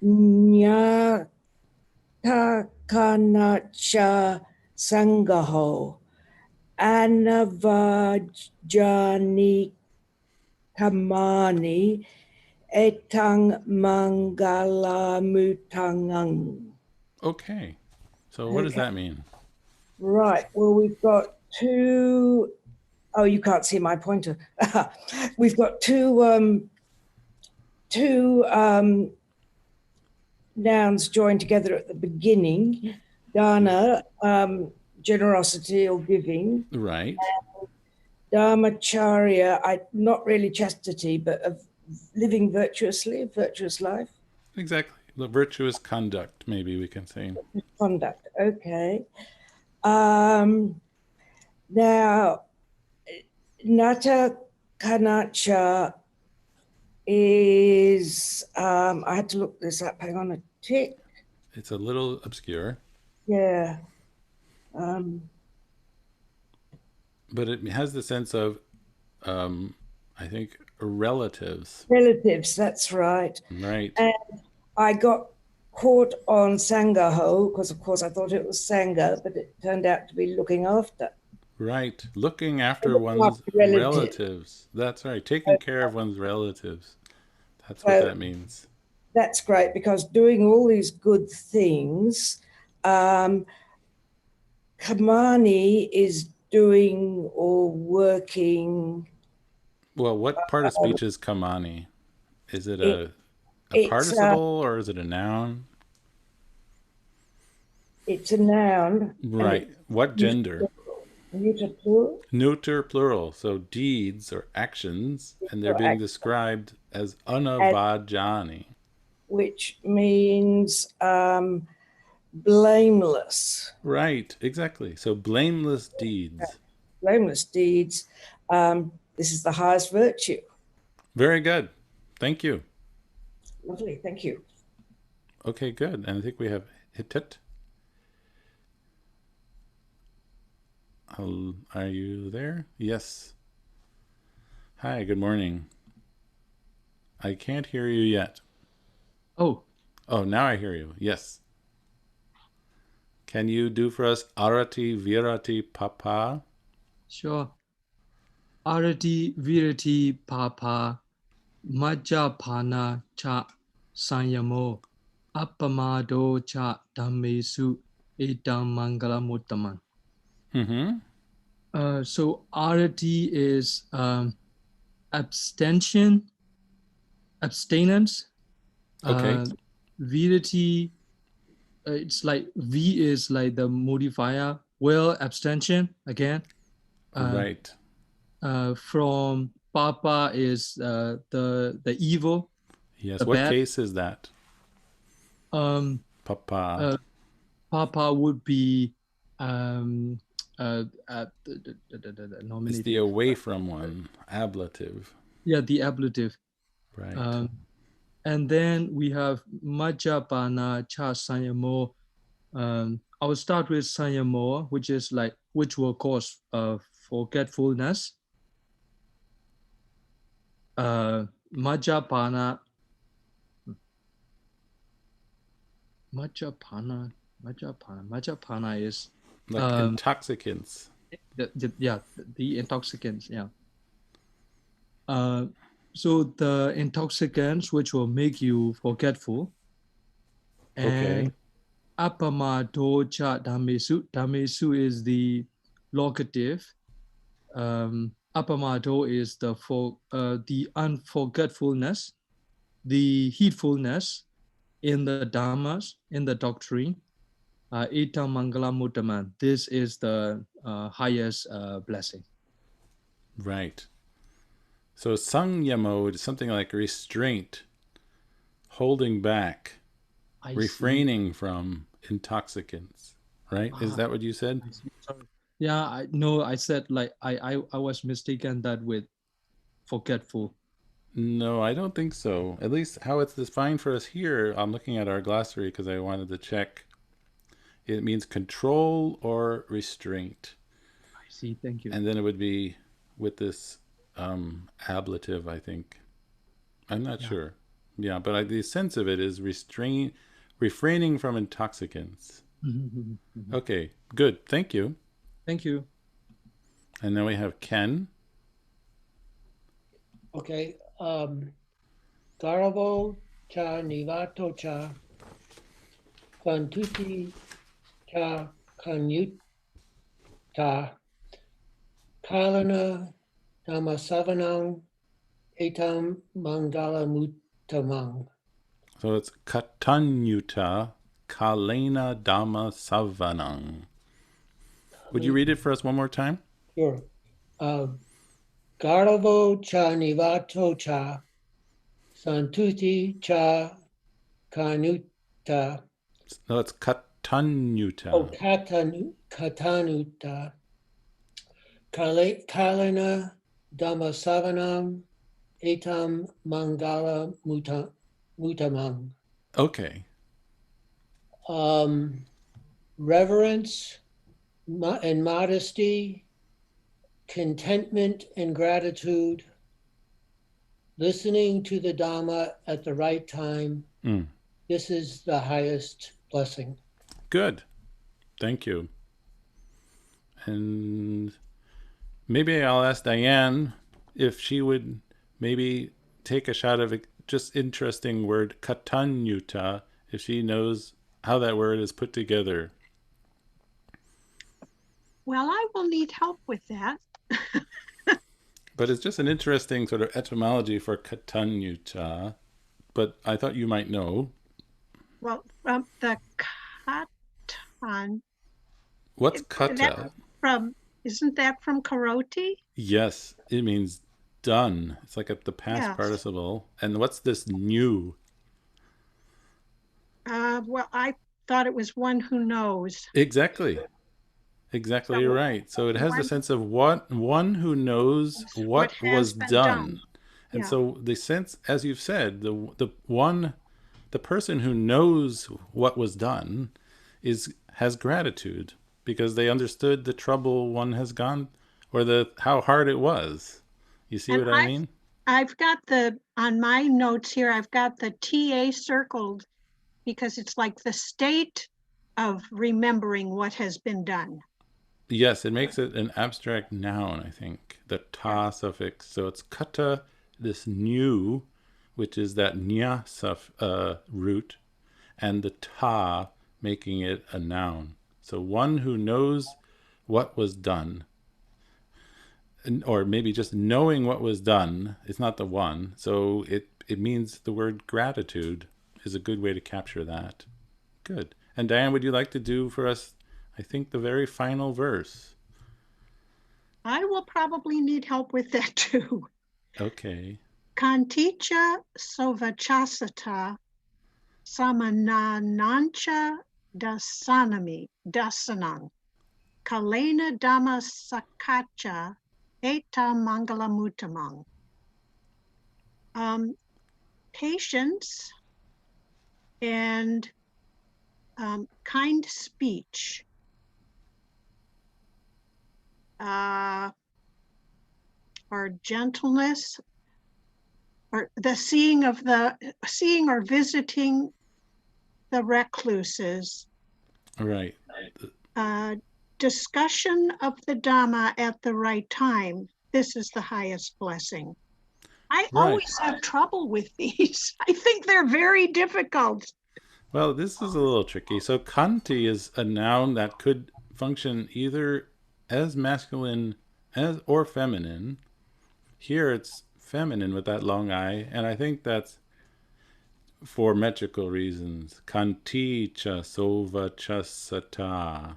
Nyatakanacha Sangaho Anavajani Kamani Etang Mangala Mutangang. Okay, so what does that mean? Right, well, we've got two, oh, you can't see my pointer. We've got two nouns joined together at the beginning. Dana, generosity or giving. Right. Dharmacharya, not really chastity, but of living virtuously, virtuous life. Exactly. The virtuous conduct, maybe we can say. Conduct, okay. Now, Nata Kanacha is, I had to look this up, hang on a tick. It's a little obscure. Yeah. But it has the sense of, I think, relatives. Relatives, that's right. Right. And I got caught on Sangaho, because of course I thought it was Sangha, but it turned out to be looking after. Right. Looking after Looking one's after relatives. relatives. That's right. Taking care of one's relatives. That's what So- that means. That's great, because doing all these good things, Kamani is doing or working. Well, what part of speech is kamani? Is it a it's, participle or is it a noun? It's a noun. Right. What gender? Neuter plural. Neuter plural. So deeds or actions, and they're being described as anavajani. Which means blameless. Right. Exactly. So blameless deeds. Blameless deeds. This is the highest virtue. Very good. Thank you. Lovely. Thank you. Okay, good. And I think we have Hitit. Are you there? Yes. Hi, good morning. I can't hear you yet. Oh, Oh, now I hear you. Yes. Can you do for us Arati Virati Papa? sure. Arati Virati Papa Majjapana Cha Sanyamo Appamado Cha Dhammesu Etam Mangalamuttaman. Mm-hmm. So Arati is abstention, abstinence. Okay. Virati, it's like V is like the modifier. Well, abstention again. Right. From Papa is the evil. Yes. the What bad. case is that? Papa. Papa would be It's nominative. the away from one, ablative. Yeah, the ablative. Right. And then we have Majjapana Cha Sanyamo. I will start with Sanyamo, which will cause forgetfulness. Majjapana is Like intoxicants. the intoxicants. Yeah. So the intoxicants which will make you forgetful. And Okay. Appamado cha dhammesu. Dhammesu is the locative. Appamado is the unforgetfulness, the heedfulness in the dhammas, in the doctrine. Etam Mangala Muttaman. This is the highest blessing. Right. So sangyamo is something like restraint, holding back, refraining from intoxicants. Right? Is that what you said? Sorry. Yeah, I said like I was mistaken that with forgetful. No, I don't think so. At least how it's defined for us here, I'm looking at our glossary because I wanted to check. It means control or restraint. I see, thank you. And then it would be with this ablative, I think. I'm not sure. Yeah, but the sense of it is refraining from intoxicants. Okay, good. Thank you. Thank you. And then we have Ken. Okay. Garabo cha nivato cha kvantuti cha kanyuta kalana dhammasavanam etam mangala muttamang. So it's Katanyuta Kalena Dhamma Savanang. Would you read it for us one more time? Sure. Garavo cha nivato cha santuti cha kanuta. No, it's Katanyuta. Oh, katanuta. Kalena dhammasavanam etam mangala mutamang. Okay. Reverence and modesty, contentment and gratitude, listening to the Dhamma at the right time. This is the highest blessing. Good. Thank you. And Maybe I'll ask Diane if she would maybe take a shot of a just interesting word, katanyuta, if she knows how that word is put together. Well, I will need help with that. But it's just an interesting sort of etymology for katanyuta. But I thought you might know. Well, from the katan. What's kata? Isn't that from karoti? Yes, it means done. It's like the past Yes. participle. And what's this new? Well, I thought it was one who knows. Exactly right. So it has the sense of one who knows what was done. And so the sense, as you've said, the person who knows what was done has gratitude because they understood the trouble one has gone, or how hard it was. You see what I mean? I've got on my notes here, I've got the TA circled because it's like the state of remembering what has been done. Yes, it makes it an abstract noun, I think, the ta suffix. So it's kata, this new, which is that nya root, and the ta, making it a noun. So one who knows what was done, or maybe just knowing what was done, it's not the one. So it means the word gratitude is a good way to capture that. Good. And Diane, would you like to do for us, I think, the very final verse? I will probably need help with that too. Okay. Kanticha sovachasata samananancha dasanang kalena dhamma sakacha eta mangalamutamang. Patience and kind speech, or gentleness, or the seeing or visiting the recluses. Right. Discussion of the Dhamma at the right time. This is the highest blessing. I always have trouble with these. I think they're very difficult. Well, this is a little tricky. So kanti is a noun that could function either as masculine or feminine. Here it's feminine with that long I, and I think that's for metrical reasons. Kanti cha sova chasata.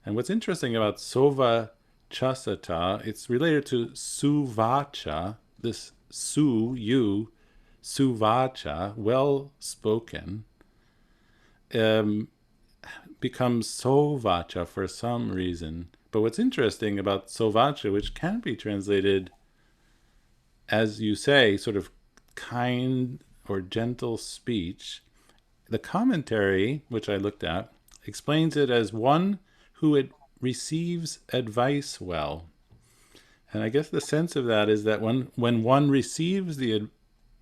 And what's interesting about sova chasata, it's related to suvacha, this suvacha, well spoken, becomes sovacha for some reason. But what's interesting about sovacha, which can be translated, as you say, sort of kind or gentle speech, the commentary, which I looked at, explains it as one who receives advice well. And I guess the sense of that is that when one receives the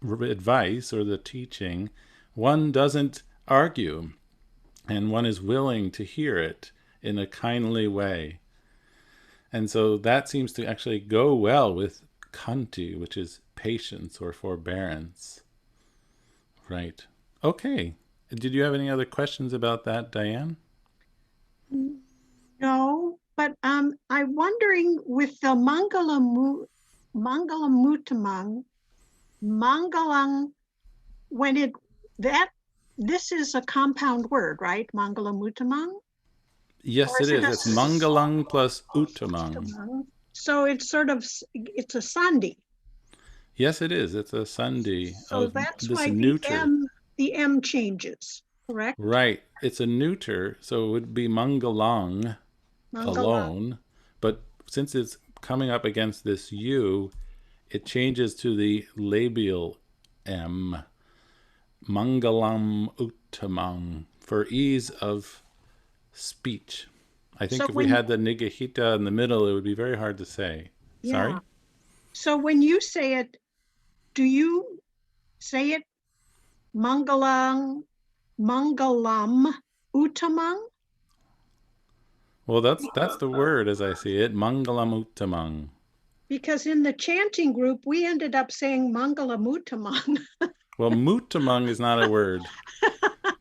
advice or the teaching, one doesn't argue, and one is willing to hear it in a kindly way. And so that seems to actually go well with kanti, which is patience or forbearance. Right. Okay. Did you have any other questions about that, Diane? No, but I'm wondering with the Mangalamutamang, Mangalang, this is a compound word, right? Mangalamutamang? Yes, it is. It's Mangalang plus Uttamang. So it's it's a sandhi. Yes, it is. It's a sandhi. So that's why the M changes, correct? Right. It's a neuter, so it would be Mangalang alone. But since it's coming up against this U, it changes to the labial M. Mangalam Uttamang, for ease of speech. I think if we had the Nigahita in the middle, it would be very hard to say. Yeah. Sorry? So when you say it, do you say it Mangalam Uttamang? Well, that's the word as I see it, Mangalam Uttamang. Because in the chanting group, we ended up saying Mangala Mutamang. Well, Mutamang is not a word,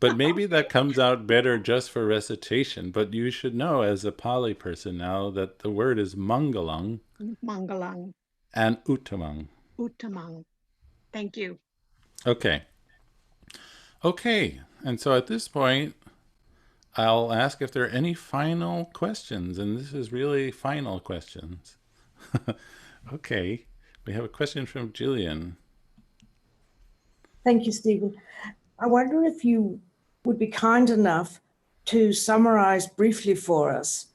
but maybe that comes out better just for recitation. But you should know as a Pali person now that the word is Mangalang Mangalang, and Uttamang. Uttamang. Thank you. Okay. Okay. And so at this point, I'll ask if there are any final questions. And this is really final questions. Okay. We have a question from Jillian. Thank you, Stephen. I wonder if you would be kind enough to summarize briefly for us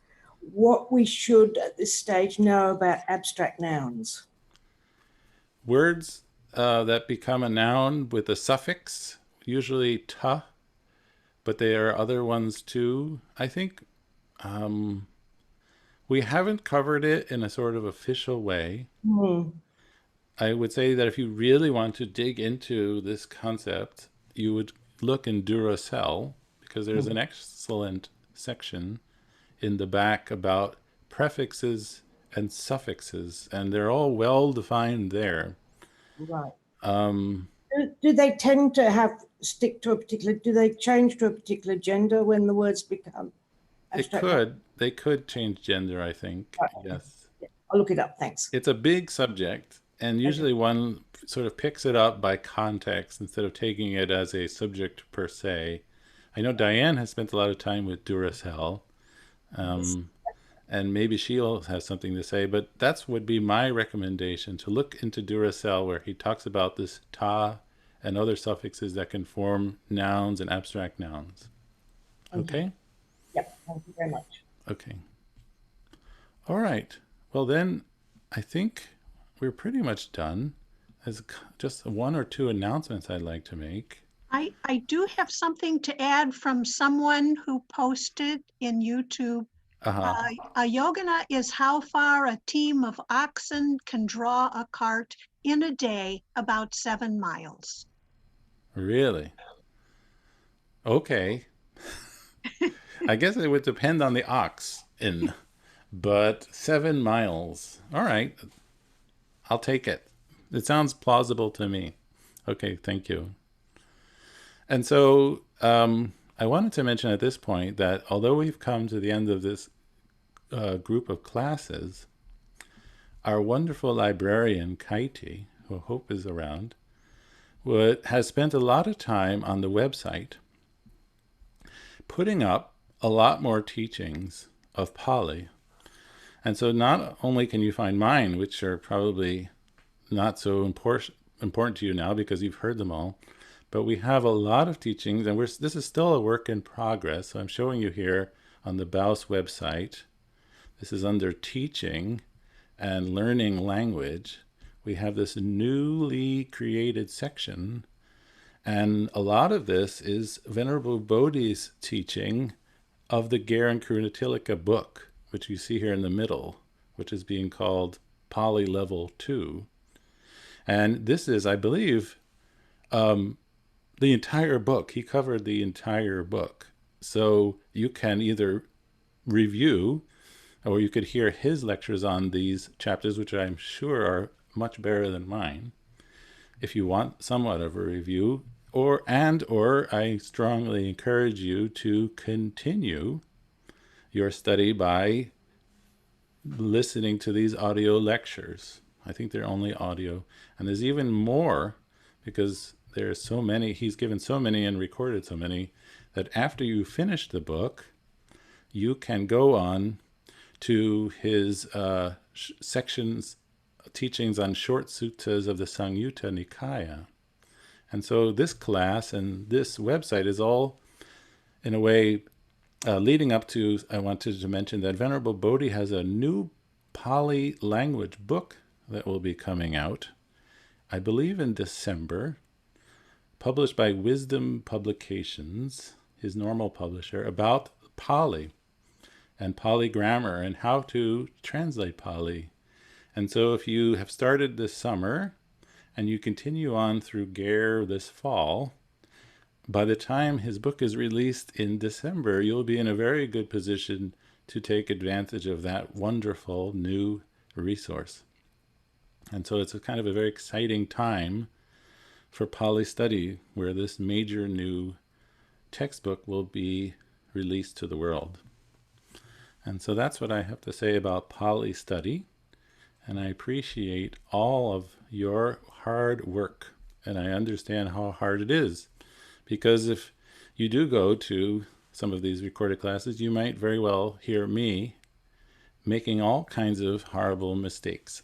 what we should at this stage know about abstract nouns. Words that become a noun with a suffix, usually ta, but there are other ones too. I think we haven't covered it in a sort of official way. I would say that if you really want to dig into this concept, you would look in Duracell, because there's an excellent section in the back about prefixes and suffixes, and they're all well defined there. Right. Do they tend to stick to a particular, do they change to a particular gender when the words become abstract? They could change gender, I think. Right. Yes. I'll look it up, thanks. It's a big subject, and usually one sort of picks it up by context instead of taking it as a subject per se. I know Diane has spent a lot of time with Duracell, and maybe she'll have something to say, but that would be my recommendation, to look into Duracell, where he talks about this ta and other suffixes that can form nouns and abstract nouns. Okay? Yep, thank you very much. Okay. All right. Well, then I think we're pretty much done. There's just one or two announcements I'd like to make. I do have something to add from someone who posted in YouTube. A yogana is how far a team of oxen can draw a cart in a day, about 7 miles. Really? Okay. I guess it would depend on the ox but 7 miles. All right. I'll take it. It sounds plausible to me. Okay, thank you. And so I wanted to mention at this point that although we've come to the end of this group of classes, our wonderful librarian, Kaiti, who I hope is around, has spent a lot of time on the website putting up a lot more teachings of Pali. And so not only can you find mine, which are probably not so important to you now because you've heard them all, but we have a lot of teachings, and this is still a work in progress. So I'm showing you here on the Baus website. This is under Teaching and Learning Language. We have this newly created section, and a lot of this is Venerable Bodhi's teaching of the Garen Kurunatilaka book, which you see here in the middle, which is being called Pali Level 2. And this is, I believe, the entire book. He covered the entire book. So you can either review, or you could hear his lectures on these chapters, which I'm sure are much better than mine, if you want somewhat of a review, or I strongly encourage you to continue your study by listening to these audio lectures. I think they're only audio. And there's even more, because there's so many, he's given so many and recorded so many, that after you finish the book, you can go on to his teachings on short suttas of the Samyutta Nikaya. And so this class and this website is all, in a way, leading up to, I wanted to mention that Venerable Bodhi has a new Pali language book that will be coming out, I believe in December, published by Wisdom Publications, his normal publisher, about Pali and Pali grammar and how to translate Pali. And so if you have started this summer and you continue on through GARE this fall, by the time his book is released in December, you'll be in a very good position to take advantage of that wonderful new resource. And so it's a kind of a very exciting time for Pali study, where this major new textbook will be released to the world. And so that's what I have to say about Pali study. And I appreciate all of your hard work. And I understand how hard it is. Because if you do go to some of these recorded classes, you might very well hear me making all kinds of horrible mistakes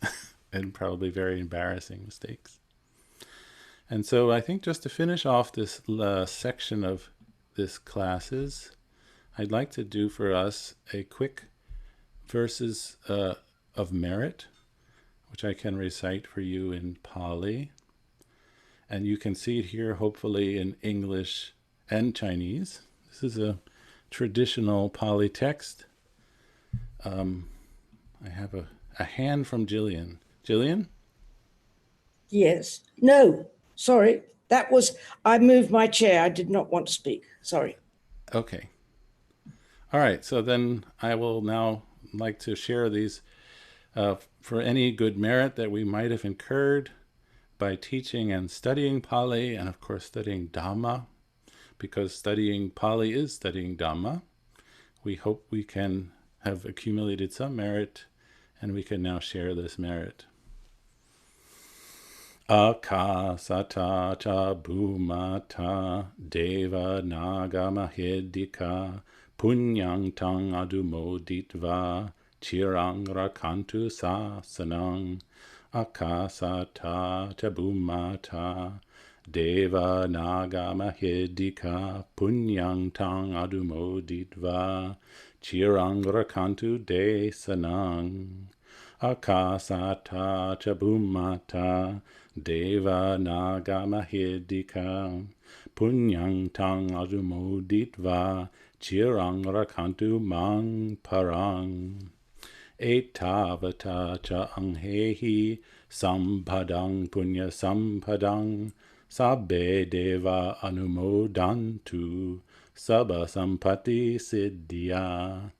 and probably very embarrassing mistakes. And so I think just to finish off this section of this classes, I'd like to do for us a quick verses of merit, which I can recite for you in Pali. And you can see it here, hopefully, in English and Chinese. This is a traditional Pali text. I have a hand from Jillian. Jillian? Yes. No, sorry. That was, I moved my chair. I did not want to speak. Sorry. Okay. All right. So then I will now like to share these for any good merit that we might have incurred by teaching and studying Pali, and of course studying Dhamma, because studying Pali is studying Dhamma. We hope we can have accumulated some merit, and we can now share this merit. Akasata cha bhumata deva nagamahedika punyang tang adumoditva chirang rakantu sasanang. Akasata cha bhumata deva nagamahedika punyang tang adumoditva chirang rakantu desanang. Akasata cha bhumata deva nagamahedika punyang tang adumoditva chirang rakantu mang parang. Etavata cha anghehi sampadang punya sampadang sabbe deva anumodantu sabba sampati siddhya.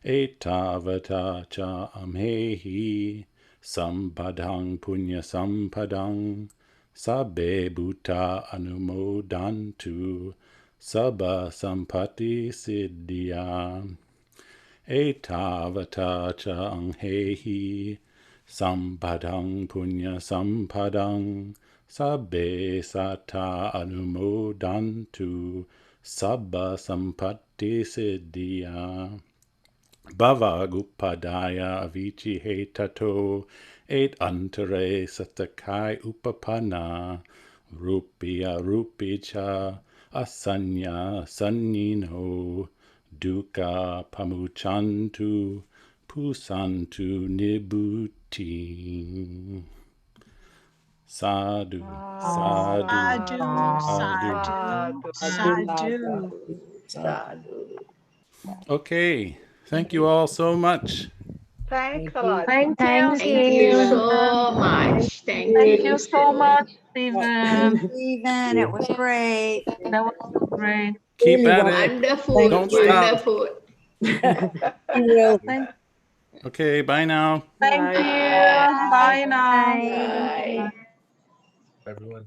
Etavata cha amhehi sampadang punya sampadang sabbe bhuta anumodantu sabba sampati siddhya. Etavata cha anghehi sampadang punya sampadang sabbe sata anumodantu sabba sampatti siddhya. Bhava gupadaya avici hetato et antere satakai upapana rupya rupicha asanya sannino dukkha pamuchantu pusantu nibbute. Sadhu, sadhu, sadhu, sadhu. Okay, thank you all so much. Thanks a lot. Thank you so much. Thank you so much, Stephen. Stephen, it was great. That was so great. Keep at it. Wonderful. Don't stop. Wonderful. Okay, bye now. Thank you. Bye now. Bye. Everyone.